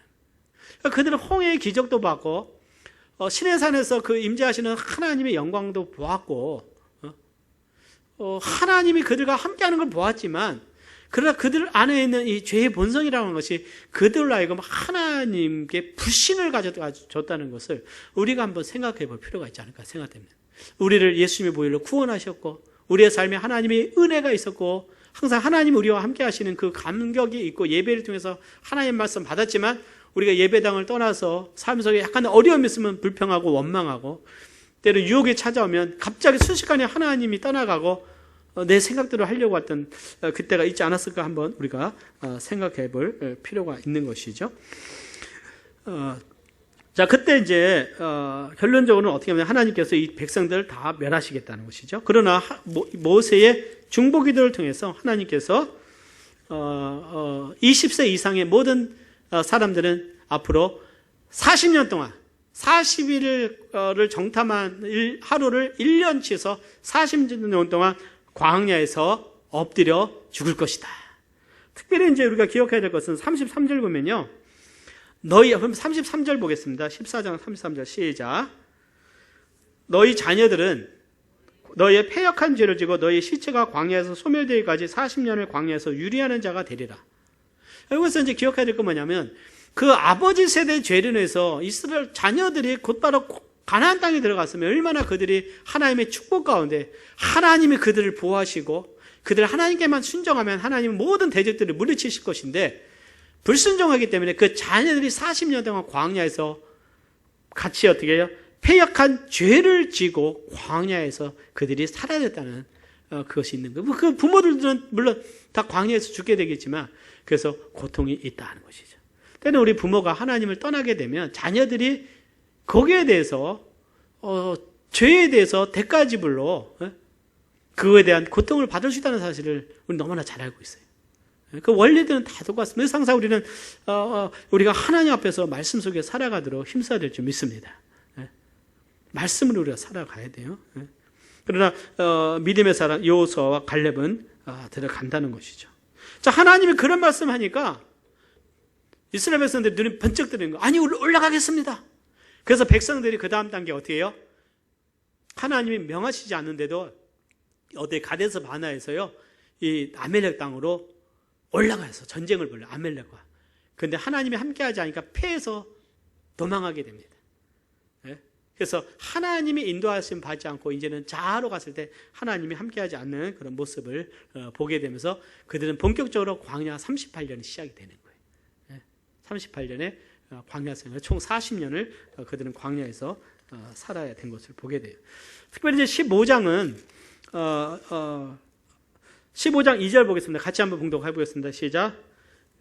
그들은 홍해의 기적도 봤고 시내산에서 그 임재하시는 하나님의 영광도 보았고 하나님이 그들과 함께하는 걸 보았지만 그러나 그들 안에 있는 이 죄의 본성이라는 것이 그들로 하여금 하나님께 불신을 가져줬다는 것을 우리가 한번 생각해 볼 필요가 있지 않을까 생각됩니다. 우리를 예수님의 보혈로 구원하셨고 우리의 삶에 하나님의 은혜가 있었고 항상 하나님 우리와 함께 하시는 그 감격이 있고 예배를 통해서 하나님 말씀 받았지만 우리가 예배당을 떠나서 삶 속에 약간 어려움이 있으면 불평하고 원망하고 때로 유혹이 찾아오면 갑자기 순식간에 하나님이 떠나가고 내 생각대로 하려고 했던 그때가 있지 않았을까 한번 우리가 생각해 볼 필요가 있는 것이죠. 자, 그때 이제 결론적으로는 어떻게 하면 하나님께서 이 백성들을 다 멸하시겠다는 것이죠. 그러나 모세의 중보기도를 통해서 하나님께서 20세 이상의 모든 사람들은 앞으로 40년 동안 40일을 정탐한 하루를 1년치에서 40년 동안 광야에서 엎드려 죽을 것이다. 특별히 이제 우리가 기억해야 될 것은 33절 보면요. 그럼 33절 보겠습니다. 14장 33절 시작. 너희 자녀들은 너희의 패역한 죄를 지고 너희 시체가 광야에서 소멸되기까지 40년을 광야에서 유리하는 자가 되리라. 여기서 이제 기억해야 될 건 뭐냐면 그 아버지 세대의 죄로 인해서 이스라엘 자녀들이 곧바로 가나안 땅에 들어갔으면 얼마나 그들이 하나님의 축복 가운데 하나님이 그들을 보호하시고 그들 하나님께만 순종하면 하나님은 모든 대적들을 물리치실 것인데 불순종하기 때문에 그 자녀들이 40년 동안 광야에서 같이 어떻게 해요? 패역한 죄를 지고 광야에서 그들이 살아야 됐다는 그것이 있는 거예요. 그 부모들은 물론 다 광야에서 죽게 되겠지만 그래서 고통이 있다는 것이죠. 때는 우리 부모가 하나님을 떠나게 되면 자녀들이 거기에 대해서 죄에 대해서 대가지불로 그거에 대한 고통을 받을 수 있다는 사실을 우리 너무나 잘 알고 있어요. 그 원리들은 다 똑같습니다. 항상 우리는 우리가 하나님 앞에서 말씀 속에 살아가도록 힘써야 될 줄 믿습니다. 말씀으로 우리가 살아가야 돼요. 그러나 믿음의 사람 여호수아와 갈렙은 들어간다는 것이죠. 자, 하나님이 그런 말씀하니까 이스라엘 백성들이 눈이 번쩍 뜨는 거. 아니, 올라가겠습니다. 그래서 백성들이 그 다음 단계 어떻게 해요? 하나님이 명하시지 않는데도 어디 가데스 바나에서요, 이 아멜렉 땅으로 올라가서 전쟁을 벌여요. 아멜렉과. 그런데 하나님이 함께하지 않으니까 패해서 도망하게 됩니다. 그래서 하나님이 인도하심 받지 않고 이제는 자아로 갔을 때 하나님이 함께하지 않는 그런 모습을 보게 되면서 그들은 본격적으로 광야 38년이 시작이 되는 거예요. 38년에 광야 생활 총 40년을 그들은 광야에서 살아야 된 것을 보게 돼요. 특별히 이제 15장은 15장 2절 보겠습니다. 같이 한번 봉독해 보겠습니다. 시작.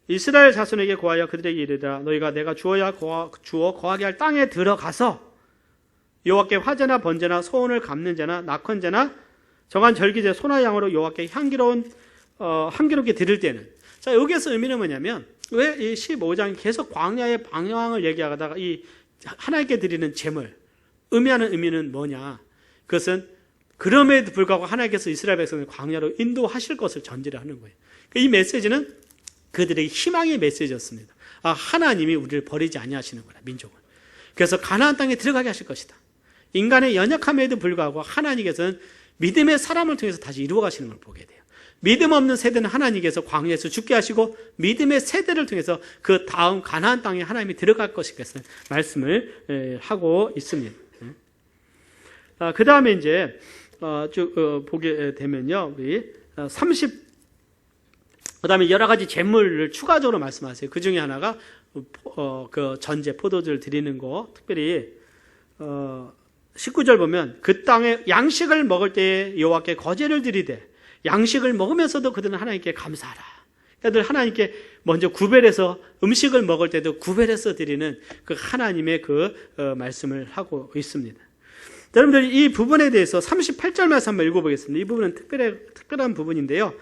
이스라엘 자손에게 고하여 그들에게 이르라. 너희가 내가 주어 거하게 할 땅에 들어가서 여호와께 화제나 번제나 소원을 갚는 자나 낙헌제나 정한 절기제 소나 양으로 여호와께 향기롭게 드릴 때는, 자, 여기에서 의미는 뭐냐면 왜 이 15장이 계속 광야의 방향을 얘기하다가 이 하나님께 드리는 제물 의미하는 의미는 뭐냐? 그것은 그럼에도 불구하고 하나님께서 이스라엘 백성을 광야로 인도하실 것을 전제를 하는 거예요. 이 메시지는 그들의 희망의 메시지였습니다. 하나님이 우리를 버리지 아니하시는구나, 민족을. 그래서 가나안 땅에 들어가게 하실 것이다. 인간의 연약함에도 불구하고 하나님께서는 믿음의 사람을 통해서 다시 이루어 가시는 걸 보게 돼요. 믿음 없는 세대는 하나님께서 광야에서 죽게 하시고 믿음의 세대를 통해서 그 다음 가나안 땅에 하나님이 들어갈 것이겠어요. 말씀을 하고 있습니다. 그 다음에 이제 쭉 보게 되면요, 우리 그 다음에 여러 가지 제물을 추가적으로 말씀하세요. 그 중에 하나가 그 전제 포도주를 드리는 거, 특별히 19절 보면 그 땅에 양식을 먹을 때에 여호와께 거제를 드리되 양식을 먹으면서도 그들은 하나님께 감사하라. 그들 하나님께 먼저 구별해서 음식을 먹을 때도 구별해서 드리는 그 하나님의 그 말씀을 하고 있습니다. 여러분들 이 부분에 대해서 38절 말씀 한번 읽어보겠습니다. 이 부분은 특별한 부분인데요.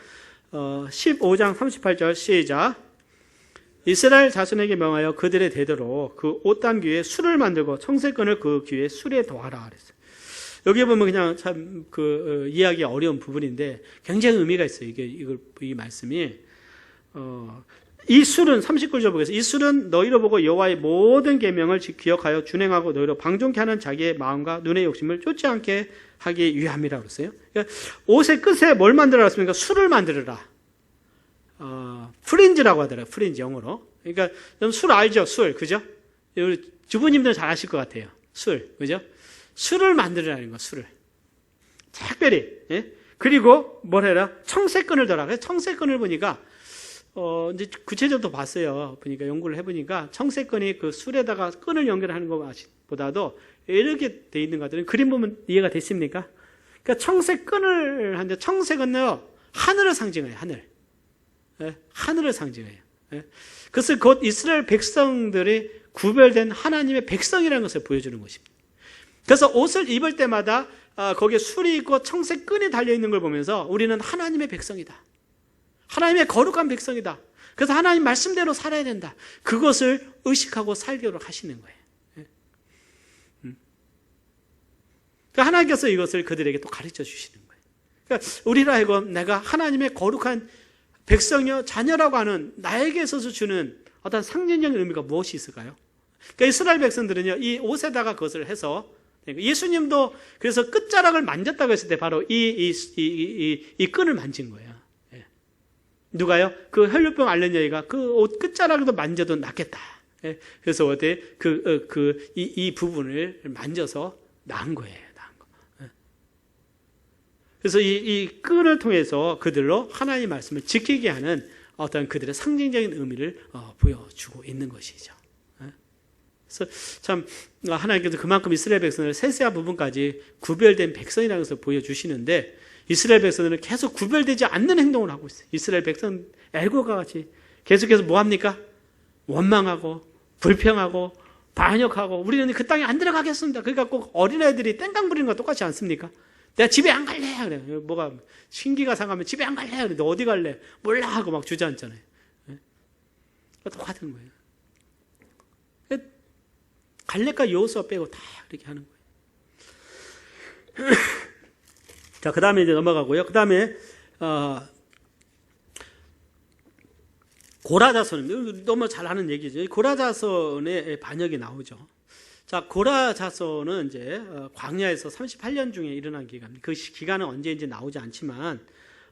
15장 38절 시작. 이스라엘 자손에게 명하여 그들의 대대로 그 옷단 귀에 술을 만들고 청색건을 그 귀에 술에 더하라 그랬어요. 여기 보면 그냥 참 이해하기 어려운 부분인데 굉장히 의미가 있어요. 이 말씀이 이 술은 39절 보겠습니다. 이 술은 너희로 보고 여호와의 모든 계명을 기억하여 준행하고 너희로 방종케 하는 자기의 마음과 눈의 욕심을 쫓지 않게 하기 위함이라고 그랬어요. 그러니까 옷의 끝에 뭘 만들어라 했습니까? 술을 만들어라. 프린지라고 하더라고요. 프린지 영어로. 그러니까 술 알죠? 술, 그죠? 우리 주부님들 잘 아실 것 같아요. 술, 그죠? 술을 만들어라는 거, 술을. 특별히. 예? 그리고 뭘 해라? 청색끈을 더라. 그래서 청색끈을 보니까 이제 구체적으로 봤어요. 보니까 연구를 해보니까 청색끈이 그 술에다가 끈을 연결하는 것보다도 이렇게 돼 있는 것들은 그림 보면 이해가 됐습니까? 그러니까 청색끈을 하는데 청색은요 하늘을 상징해요. 하늘. 예? 하늘을 상징해요. 예? 그것을 곧 이스라엘 백성들이 구별된 하나님의 백성이라는 것을 보여주는 것입니다. 그래서 옷을 입을 때마다 거기에 술이 있고 청색 끈이 달려있는 걸 보면서 우리는 하나님의 백성이다. 하나님의 거룩한 백성이다. 그래서 하나님 말씀대로 살아야 된다. 그것을 의식하고 살도록 하시는 거예요. 그러니까 하나님께서 이것을 그들에게 또 가르쳐 주시는 거예요. 그러니까 우리라 하여금 내가 하나님의 거룩한 백성이요 자녀라고 하는 나에게 있어서 주는 어떤 상징적인 의미가 무엇이 있을까요? 그러니까 이스라엘 백성들은요 이 옷에다가 그것을 해서 예수님도 그래서 끝자락을 만졌다고 했을 때 바로 이 끈을 만진 거예요. 예. 누가요? 그 혈류병 앓는 여인가 그 옷 끝자락도 만져도 낫겠다. 예. 그래서 어때 이 부분을 만져서 나은 거예요. 나은 거. 예. 그래서 이 끈을 통해서 그들로 하나님의 말씀을 지키게 하는 어떤 그들의 상징적인 의미를 보여주고 있는 것이죠. 그래서 참 하나님께서 그만큼 이스라엘 백성을 세세한 부분까지 구별된 백성이라는 것을 보여주시는데 이스라엘 백성들은 계속 구별되지 않는 행동을 하고 있어요. 이스라엘 백성 애고가 같이 계속해서 뭐합니까? 원망하고 불평하고 반역하고 우리는 그 땅에 안 들어가겠습니다. 그러니까 꼭 어린애들이 땡깡 부리는 거 똑같지 않습니까? 내가 집에 안 갈래 그래. 뭐가 신기가 상하면 집에 안 갈래 그래. 너 어디 갈래? 몰라 하고 막 주저앉잖아요. 똑같은 거예요. 갈렙과 여호수아 빼고 다 이렇게 하는 거예요. 자, 그 다음에 이제 넘어가고요. 그 다음에 고라자손 너무 잘 하는 얘기죠. 고라자손의 반역이 나오죠. 자, 고라자손은 이제 광야에서 38년 중에 일어난 기간. 그 기간은 언제인지 나오지 않지만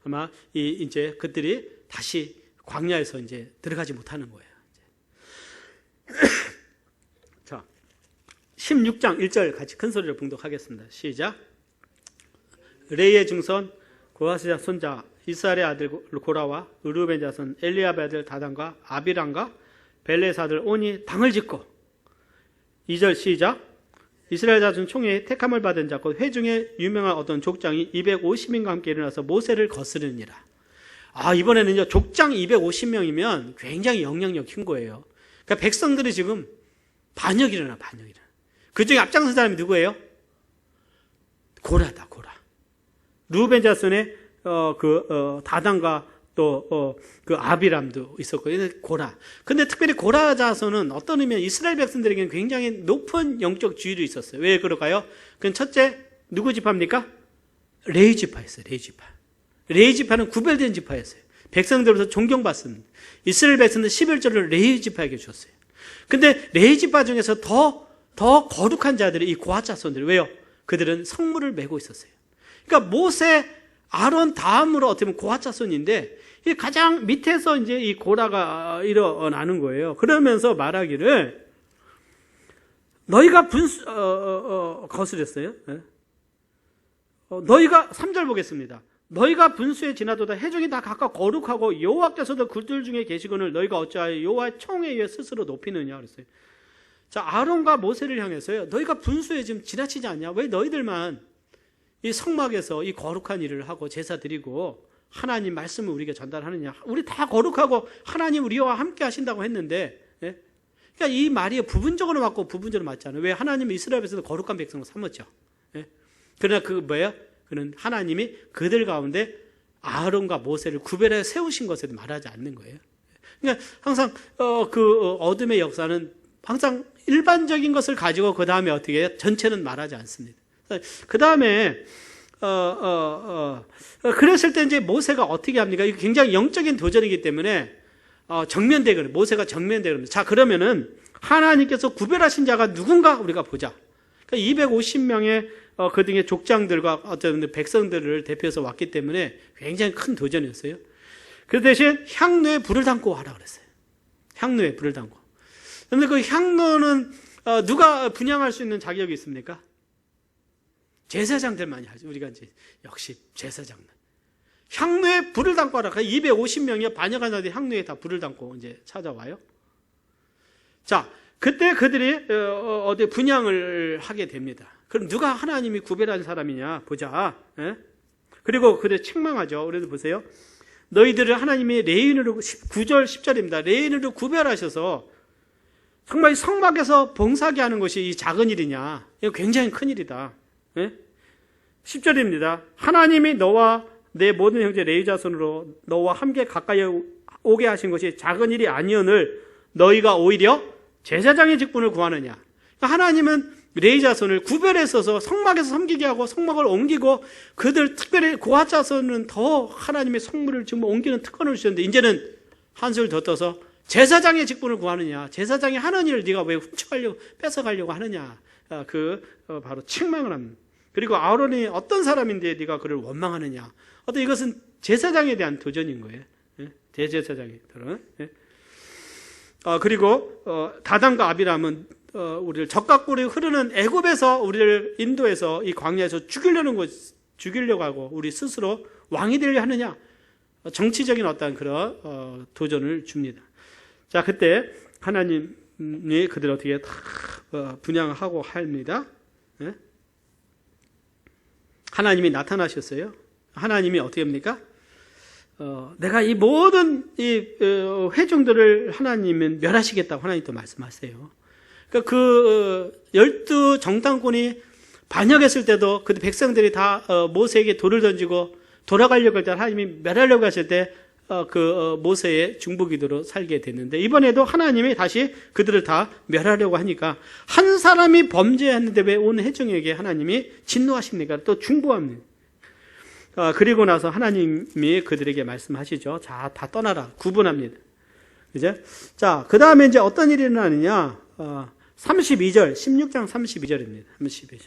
아마 이제 그들이 다시 광야에서 이제 들어가지 못하는 거예요. 16장 1절 같이 큰 소리로 봉독하겠습니다. 시작. 레이의 증손 고하스의 손자 이스라엘의 아들 고라와 르우벤 자손 엘리압의 아들 다단과 아비람과 벨레의 아들 온이 당을 짓고 2절 시작. 이스라엘 자손 총회에 택함을 받은 자 곧 회중에 유명한 어떤 족장이 250인과 함께 일어나서 모세를 거스르니라. 이번에는요 족장 250명이면 굉장히 영향력 큰 거예요. 그러니까 백성들이 지금 반역이 일어나. 그 중에 앞장선 사람이 누구예요? 고라다, 고라. 르우벤 자손의 다단과 또 그 아비람도 있었고, 고라. 근데 특별히 고라 자손은 어떤 의미면 이스라엘 백성들에게는 굉장히 높은 영적 지위도 있었어요. 왜 그럴까요? 그건 첫째, 누구 지파입니까? 레위 지파였어요, 레위 지파. 레위 지파는 구별된 지파였어요. 백성들로서 존경받습니다. 이스라엘 백성들 11조를 레위 지파에게 줬어요. 근데 레위 지파 중에서 더 거룩한 자들이 이 고핫 자손들. 왜요? 그들은 성물을 메고 있었어요. 그러니까 모세, 아론 다음으로 어떻게 보면 고핫 자손인데 이 가장 밑에서 이제 이 고라가 일어나는 거예요. 그러면서 말하기를 너희가 거스렸어요. 네? 너희가 3절 보겠습니다. 너희가 분수에 지나도다 회중이 다 각각 거룩하고 여호와께서도 그들 중에 계시거늘 너희가 어찌하여 여호와의 총에 의해 스스로 높이느냐 그랬어요. 자, 아론과 모세를 향해서요. 너희가 분수에 지금 지나치지 않냐? 왜 너희들만 이 성막에서 이 거룩한 일을 하고 제사 드리고 하나님 말씀을 우리에게 전달하느냐? 우리 다 거룩하고 하나님 우리와 함께 하신다고 했는데, 예? 그러니까 이 말이 부분적으로 맞고 부분적으로 맞지 않아요. 왜? 하나님은 이스라엘에서도 거룩한 백성으로 삼았죠. 예? 그러나 그 뭐예요? 그는 하나님이 그들 가운데 아론과 모세를 구별해 세우신 것에 말하지 않는 거예요. 그러니까 항상 어둠의 역사는 항상 일반적인 것을 가지고 그 다음에 어떻게 해요? 전체는 말하지 않습니다. 그 다음에 그랬을 때 이제 모세가 어떻게 합니까? 이게 굉장히 영적인 도전이기 때문에 정면대거든요. 모세가 정면대거든요. 자, 그러면은 하나님께서 구별하신 자가 누군가 우리가 보자. 그러니까 250명의 그 등의 족장들과 어떤 백성들을 대표해서 왔기 때문에 굉장히 큰 도전이었어요. 그 대신 향로에 불을 담고 하라 그랬어요. 향로에 불을 담고. 그런데 그 향로는 누가 분향할 수 있는 자격이 있습니까? 제사장들만이 하죠. 우리가 이제 역시 제사장들. 향로에 불을 담고 하라. 250명이 반역한 자들이 향로에 다 불을 담고 이제 찾아와요. 자, 그때 그들이 어디 분향을 하게 됩니다. 그럼 누가 하나님이 구별한 사람이냐 보자. 예? 그리고 그들 책망하죠. 그래도 보세요. 너희들을 하나님이 레인으로 9절 10절입니다. 레인으로 구별하셔서 정말 성막에서 봉사하게 하는 것이 이 작은 일이냐. 이거 굉장히 큰 일이다. 예? 10절입니다. 하나님이 너와 내 모든 형제 레위 자손으로 너와 함께 가까이 오게 하신 것이 작은 일이 아니오늘 너희가 오히려 제사장의 직분을 구하느냐. 그러니까 하나님은 레위 자손을 구별했어서 성막에서 섬기게 하고 성막을 옮기고 그들 특별히 고핫 자손은 더 하나님의 성물을 정말 옮기는 특권을 주셨는데 이제는 한술 더 떠서 제사장의 직분을 구하느냐. 제사장이 하는 일을 네가 왜 훔쳐가려고 뺏어가려고 하느냐. 바로 책망을 합니다. 그리고 아론이 어떤 사람인데 네가 그를 원망하느냐. 어떤 이것은 제사장에 대한 도전인 거예요. 대제사장이 들어. 그리고 다단과 아비람은 우리를 적각골이 흐르는 애굽에서 우리를 인도해서 이 광야에서 죽이려고 하고 우리 스스로 왕이 되려 하느냐. 정치적인 어떤 그런 도전을 줍니다. 자, 그때 하나님이 그들 어떻게 다 분양하고 합니다. 하나님이 나타나셨어요. 하나님이 어떻게 합니까? 내가 이 모든 이 회중들을 하나님은 멸하시겠다고 하나님 또 말씀하세요. 그러니까 그 12 정탐꾼이 반역했을 때도 그 백성들이 다 모세에게 돌을 던지고 돌아가려고 할 때 하나님이 멸하려고 하실 때 그 모세의 중보기도로 살게 됐는데 이번에도 하나님이 다시 그들을 다 멸하려고 하니까 한 사람이 범죄했는데 왜 온 회중에게 하나님이 진노하십니까? 또 중보합니다. 그리고 나서 하나님이 그들에게 말씀하시죠. 자, 다 떠나라. 구분합니다. 이제 자, 그 다음에 이제 어떤 일이 일어나느냐? 32절, 16장 32절입니다. 32절.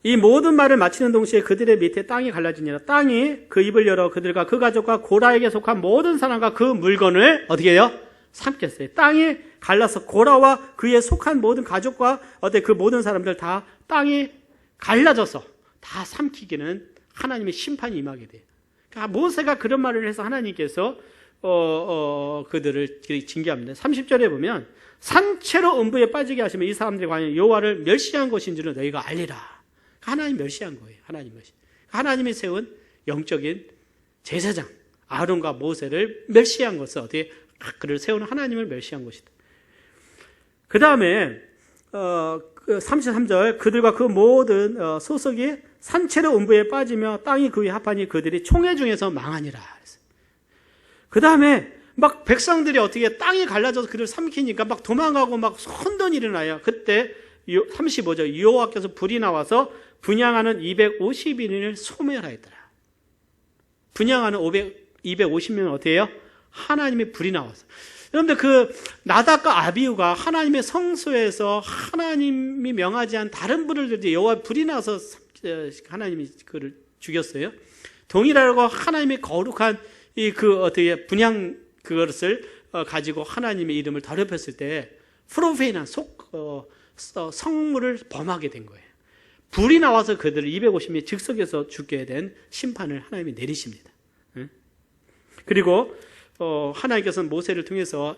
이 모든 말을 마치는 동시에 그들의 밑에 땅이 갈라지니라. 땅이 그 입을 열어 그들과 그 가족과 고라에게 속한 모든 사람과 그 물건을 어떻게 해요? 삼켰어요. 땅이 갈라서 고라와 그에 속한 모든 가족과 그 모든 사람들 다 땅이 갈라져서 다 삼키기는 하나님의 심판이 임하게 돼요. 그러니까 모세가 그런 말을 해서 하나님께서 그들을 징계합니다. 30절에 보면 산채로 음부에 빠지게 하시면 이 사람들이 과연 여호와를 멸시한 것인 줄은 너희가 알리라. 하나님 멸시한 거예요. 하나님이 세운 영적인 제사장 아론과 모세를 멸시한 것은 어떻게 그를 세운 하나님을 멸시한 것이다. 그 다음에 33절 그들과 그 모든 소속이 산채로 음부에 빠지며 땅이 그 위에 합하니 그들이 총회 중에서 망하니라. 그 다음에 막 백성들이 어떻게 땅이 갈라져서 그를 삼키니까 막 도망가고 막 혼돈이 일어나요. 그때 35절 여호와께서 불이 나와서 분향하는 250인을 소멸하였더라. 분향하는 250명은 어떻게 해요? 하나님의 불이 나와서. 여러분들 그 나답과 아비후가 하나님의 성소에서 하나님이 명하지 않은 다른 불을 들지 여호와 불이 나서 하나님이 그를 죽였어요. 동일하고 하나님의 거룩한 이 그 어떻게 분향 그것을 가지고 하나님의 이름을 더럽혔을 때 프로페인한 성물을 범하게 된 거예요. 불이 나와서 그들을 250명이 즉석에서 죽게 된 심판을 하나님이 내리십니다. 그리고 하나님께서는 모세를 통해서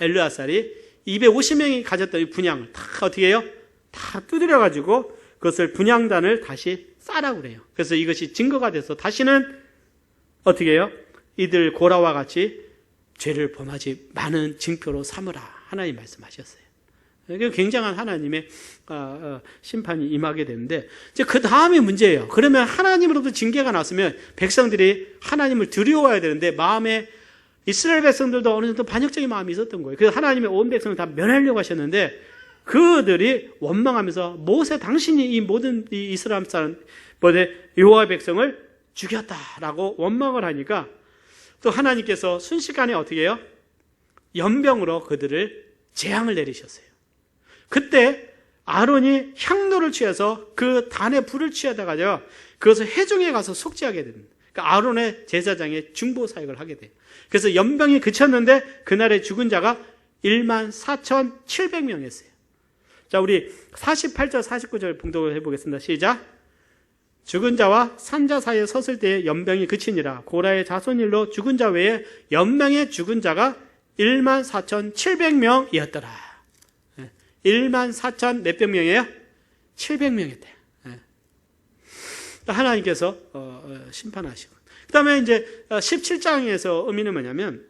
엘르아살이 250명이 가졌던 이 분향을 다 어떻게 해요? 다 두드려가지고 그것을 분향단을 다시 싸라고 그래요. 그래서 이것이 증거가 돼서 다시는 어떻게 해요? 이들 고라와 같이 죄를 범하지 많은 징표로 삼으라. 하나님 말씀하셨어요. 굉장한 하나님의 심판이 임하게 되는데 이제 그 다음이 문제예요. 그러면 하나님으로부터 징계가 났으면 백성들이 하나님을 두려워해야 되는데 마음에 이스라엘 백성들도 어느 정도 반역적인 마음이 있었던 거예요. 그래서 하나님의 온 백성을 다 멸하려고 하셨는데 그들이 원망하면서 모세 당신이 이 모든 이 이스라엘 사람 여호와의 백성을 죽였다라고 원망을 하니까 또 하나님께서 순식간에 어떻게 해요? 연병으로 그들을 재앙을 내리셨어요. 그때 아론이 향로를 취해서 그 단에 불을 취하다가요, 그것을 회중에 가서 속죄하게 됩니다. 그러니까 아론의 제사장의 중보 사역을 하게 돼요. 그래서 연병이 그쳤는데 그날의 죽은 자가 14,700명이었어요. 자, 우리 48절 49절 봉독을 해보겠습니다. 시작. 죽은 자와 산자 사이에 섰을 때에 연병이 그치니라. 고라의 자손일로 죽은 자 외에 연명의 죽은 자가 14,700명이었더라. 14,000 몇백 명이에요? 700명이었대요. 하나님께서 심판하시고. 그 다음에 이제 17장에서 의미는 뭐냐면,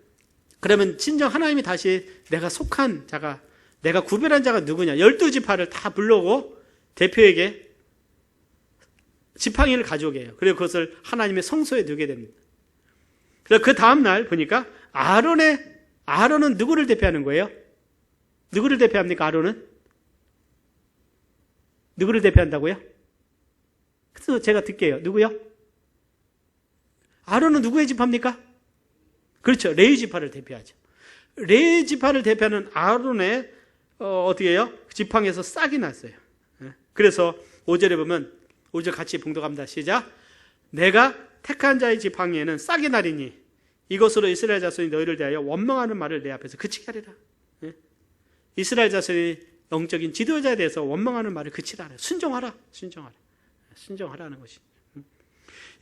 그러면 진정 하나님이 다시 내가 속한 자가, 내가 구별한 자가 누구냐, 12지파를 다 불러오고 대표에게 지팡이를 가져오게 해요. 그리고 그것을 하나님의 성소에 두게 됩니다. 그래서 그 다음날 보니까 아론은 누구를 대표하는 거예요? 누구를 대표합니까? 아론은? 누구를 대표한다고요? 그래서 제가 듣게요. 누구요? 아론은 누구의 지파입니까? 그렇죠. 레위 지파를 대표하죠. 레위 지파를 대표하는 아론의 어떻게 해요? 지팡이에서 싹이 났어요. 그래서 5절에 보면, 5절 같이 봉독합니다. 시작. 내가 택한 자의 지팡이에는 싹이 나리니 이것으로 이스라엘 자손이 너희를 대하여 원망하는 말을 내 앞에서 그치게 하리라. 이스라엘 자손이 영적인 지도자에 대해서 원망하는 말을 그치라. 순종하라. 순종하라는 것이.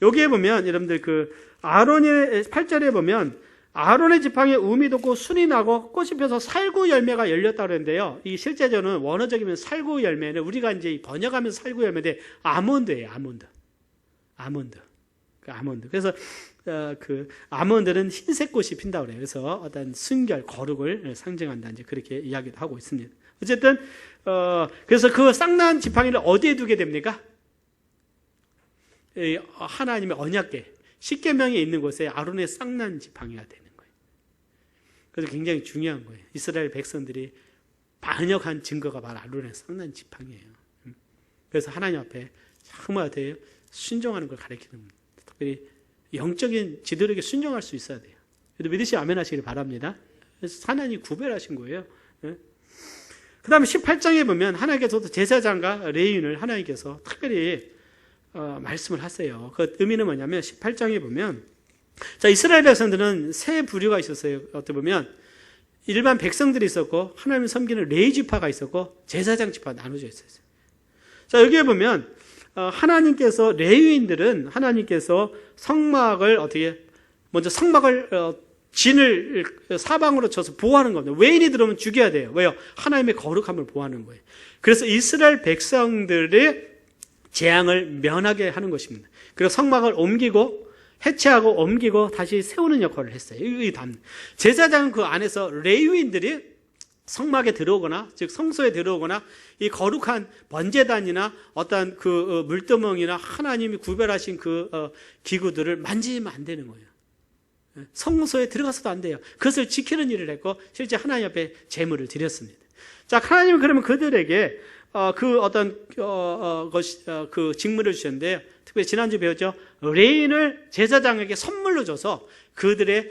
여기에 보면 여러분들 그 아론의 8절에 보면 아론의 지팡이에 우미 돋고 순이 나고 꽃이 펴서 살구 열매가 열렸다고 그랬는데요. 이 실제적으로는 원어적이면 살구 열매는 우리가 이제 번역하면 살구 열매인데 아몬드예요. 아몬드. 그래서 그 아몬드는 흰색 꽃이 핀다고 그래요. 그래서 어떤 순결, 거룩을 상징한다. 이제 그렇게 이야기도 하고 있습니다. 어쨌든 그래서 그 쌍난 지팡이를 어디에 두게 됩니까? 하나님의 언약궤 십계명에 있는 곳에 아론의 쌍난 지팡이가 되는 거예요. 그래서 굉장히 중요한 거예요. 이스라엘 백성들이 반역한 증거가 바로 아론의 쌍난 지팡이에요. 그래서 하나님 앞에 정말 어때요? 순종하는 걸 가르치는 겁니다. 특별히 영적인 지도력에 순종할 수 있어야 돼요. 그래도 믿으시 아멘 하시길 바랍니다. 그래서 하나님이 구별하신 거예요. 그 다음에 18장에 보면 하나님께서도 제사장과 레위인을 하나님께서 특별히 말씀을 하세요. 그 의미는 뭐냐면 18장에 보면, 자, 이스라엘 백성들은 세 부류가 있었어요. 어떻게 보면 일반 백성들이 있었고 하나님을 섬기는 레위 지파가 있었고 제사장 지파가 나눠져 있었어요. 자, 여기에 보면 하나님께서 레위인들은 하나님께서 성막을 어떻게 먼저 성막을 진을 사방으로 쳐서 보호하는 겁니다. 외인이 들어오면 죽여야 돼요. 왜요? 하나님의 거룩함을 보호하는 거예요. 그래서 이스라엘 백성들의 재앙을 면하게 하는 것입니다. 그리고 성막을 옮기고 해체하고 옮기고 다시 세우는 역할을 했어요. 제사장은 그 안에서 레위인들이 성막에 들어오거나 즉 성소에 들어오거나 이 거룩한 번제단이나 어떤 그 물두멍이나 하나님이 구별하신 그 기구들을 만지면 안 되는 거예요. 성소에 들어가서도 안 돼요. 그것을 지키는 일을 했고 실제 하나님 앞에 제물을 드렸습니다. 자, 하나님은 그러면 그들에게 그 어떤 그 직무를 주셨는데요. 특별히 지난주 배웠죠. 레인을 제사장에게 선물로 줘서 그들의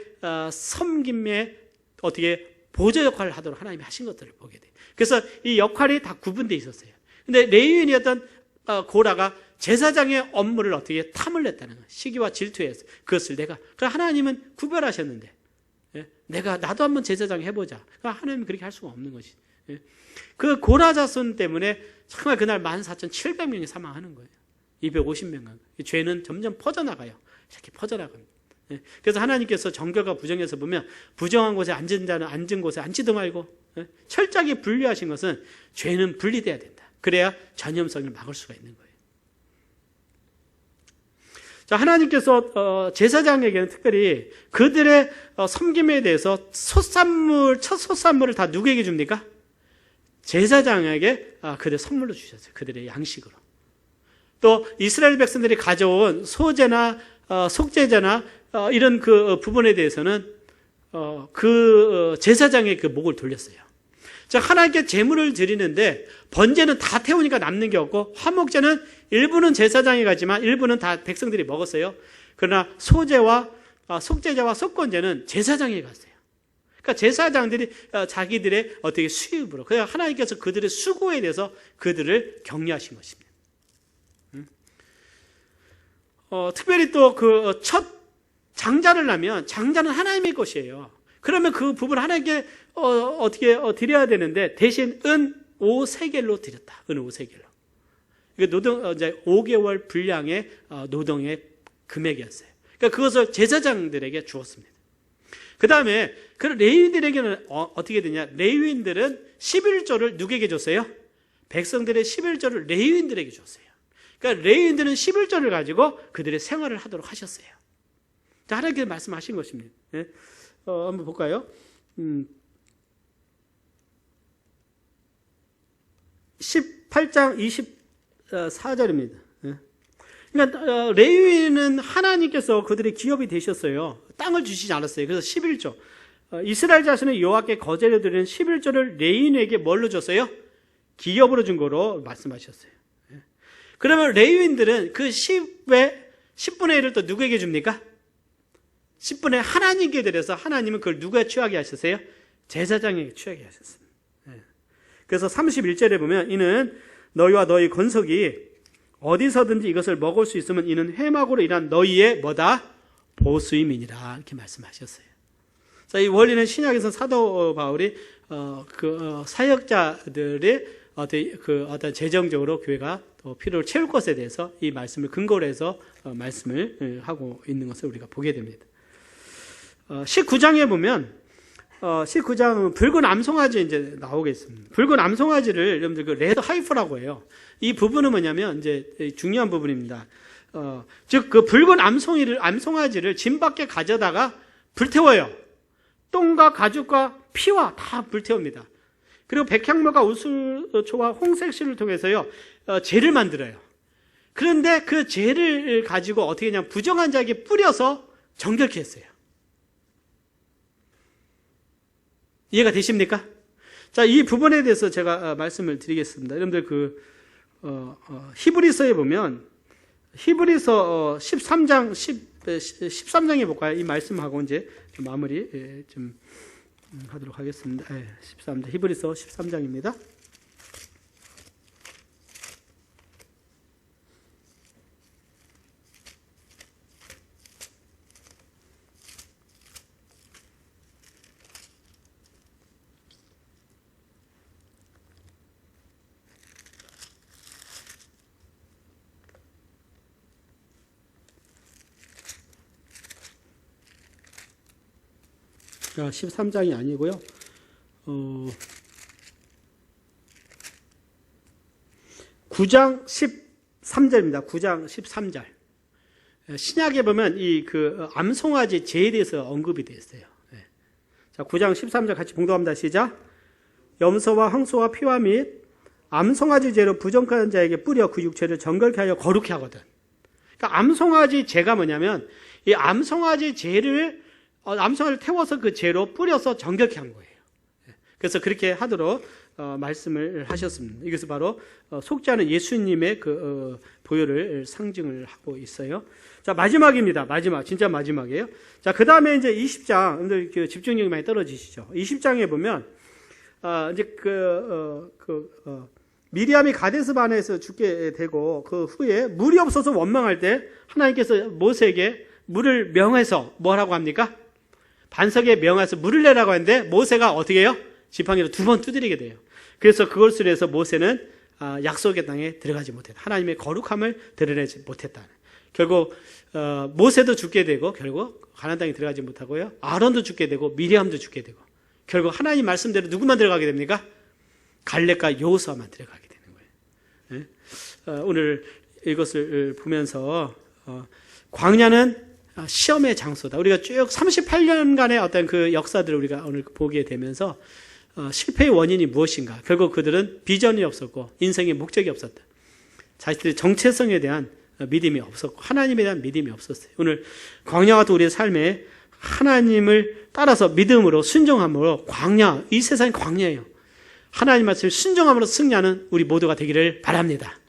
섬김에 어떻게 보조 역할을 하도록 하나님이 하신 것들을 보게 돼요. 그래서 이 역할이 다 구분되어 있었어요. 근데 레위인이었던 고라가 제사장의 업무를 어떻게 탐을 냈다는 거예요. 시기와 질투에서 그것을 그럼 하나님은 구별하셨는데 나도 한번 제사장 해보자. 하나님은 그렇게 할 수가 없는 것이. 그 고라 자손 때문에 정말 그날 14,700명이 사망하는 거예요. 250명간. 죄는 점점 퍼져나가요. 이렇게 퍼져나갑니다. 그래서 하나님께서 정결과 부정에서 보면 부정한 곳에 앉은 자는 앉은 곳에 앉지도 말고 철저하게 분류하신 것은 죄는 분리돼야 된다. 그래야 전염성을 막을 수가 있는 거예요. 자, 하나님께서 제사장에게는 특별히 그들의 섬김에 대해서 첫 소산물을 다 누구에게 줍니까? 제사장에게 그들 선물로 주셨어요. 그들의 양식으로. 또 이스라엘 백성들이 가져온 소제나 속죄제나 이런 그 부분에 대해서는 그 제사장의 그 목을 돌렸어요. 자, 하나님께 제물을 드리는데 번제는 다 태우니까 남는 게 없고 화목제는 일부는 제사장이 가지만 일부는 다 백성들이 먹었어요. 그러나 소제와 속제제와 속건제는 제사장이 갔어요. 그러니까 제사장들이 자기들의 어떻게 수입으로, 그래서 하나님께서 그들의 수고에 대해서 그들을 격려하신 것입니다. 특별히 또 그 첫 장자를 낳으면 장자는 하나님의 것이에요. 그러면 그 부분을 하나님께 어떻게 드려야 되는데 대신 은 5세겔로 드렸다. 은 5세겔로. 이게 이제 5개월 분량의 노동의 금액이었어요. 그러니까 그것을 제사장들에게 주었습니다. 그 다음에 그 레위인들에게는 어떻게 되냐? 레위인들은 11조를 누구에게 줬어요? 백성들의 11조를 레위인들에게 줬어요. 그러니까 레위인들은 11조를 가지고 그들의 생활을 하도록 하셨어요. 자, 하나님께서 말씀하신 것입니다. 네? 한번 볼까요? 18장 24절입니다. 그러니까 레위인은 하나님께서 그들의 기업이 되셨어요. 땅을 주시지 않았어요. 그래서 11조. 이스라엘 자손은 여호와께 거제로 드리는 11조를 레위인에게 뭘로 줬어요? 기업으로 준 거로 말씀하셨어요. 그러면 레위인들은 그 10분의 1을 또 누구에게 줍니까? 10분의 하나님께 드려서 하나님은 그걸 누구에 취하게 하셨어요? 제사장에게 취하게 하셨습니다. 그래서 31절에 보면 이는 너희와 너희 건석이 어디서든지 이것을 먹을 수 있으면 이는 회막으로 일한 너희의 뭐다? 보수임이니라 이렇게 말씀하셨어요. 자, 이 원리는 신약에서 사도 바울이 사역자들의 어떤 재정적으로 교회가 필요를 채울 것에 대해서 이 말씀을 근거로 해서 말씀을 하고 있는 것을 우리가 보게 됩니다. 19장에 보면 19장은 붉은 암송아지 이제 나오겠습니다. 붉은 암송아지를 여러분들 그 레드 하이프라고 해요. 이 부분은 뭐냐면 이제 중요한 부분입니다. 즉 그 붉은 암송아지를 진 밖에 가져다가 불태워요. 똥과 가죽과 피와 다 불태웁니다. 그리고 백향목과 우슬초와 홍색실을 통해서요 재를 만들어요. 그런데 그 재를 가지고 어떻게 하냐면 부정한 자에게 뿌려서 정결케 했어요. 이해가 되십니까? 자, 이 부분에 대해서 제가 말씀을 드리겠습니다. 여러분들 히브리서에 보면 히브리서 13장에 볼까요? 이 말씀하고 이제 좀 마무리 좀 하도록 하겠습니다. 13장 히브리서 13장입니다. 자, 13장이 아니고요. 9장 13절입니다. 9장 13절. 신약에 보면 이 암송아지 제에 대해서 언급이 되어 있어요. 자, 9장 13절 같이 봉독합니다. 시작. 염소와 황소와 피와 및 암송아지 제로 부정한 자에게 뿌려 그 육체를 정결케 하여 거룩케 하거든. 그러니까 암송아지 제가 뭐냐면 이 암송아지 제를 암송아지를 태워서 그 재로 뿌려서 정결케 한 거예요. 그래서 그렇게 하도록 말씀을 하셨습니다. 이것은 바로 속죄하는 예수님의 보혈을 상징을 하고 있어요. 자, 마지막입니다. 진짜 마지막이에요. 자, 그 다음에 이제 20장, 여러분들 집중력이 많이 떨어지시죠. 20장에 보면 이제 미리암이 가데스 바네에서 죽게 되고 그 후에 물이 없어서 원망할 때 하나님께서 모세에게 물을 명해서 뭐라고 합니까? 반석에 명해서 물을 내라고 하는데 모세가 어떻게 해요? 지팡이로 2번 두드리게 돼요. 그래서 그것을 해서 모세는 약속의 땅에 들어가지 못했다. 하나님의 거룩함을 드러내지 못했다. 결국 모세도 죽게 되고 결국 가나안 땅에 들어가지 못하고요. 아론도 죽게 되고 미리암도 죽게 되고 결국 하나님 말씀대로 누구만 들어가게 됩니까? 갈렙과 여호수아만 들어가게 되는 거예요. 오늘 이것을 보면서 광야는 시험의 장소다. 우리가 쭉 38년간의 어떤 그 역사들을 우리가 오늘 보게 되면서 실패의 원인이 무엇인가? 결국 그들은 비전이 없었고 인생의 목적이 없었다. 자신들의 정체성에 대한 믿음이 없었고 하나님에 대한 믿음이 없었어요. 오늘 광야 같은 우리의 삶에 하나님을 따라서 믿음으로 순종함으로 광야, 이 세상이 광야예요. 하나님 말씀에 순종함으로 승리하는 우리 모두가 되기를 바랍니다.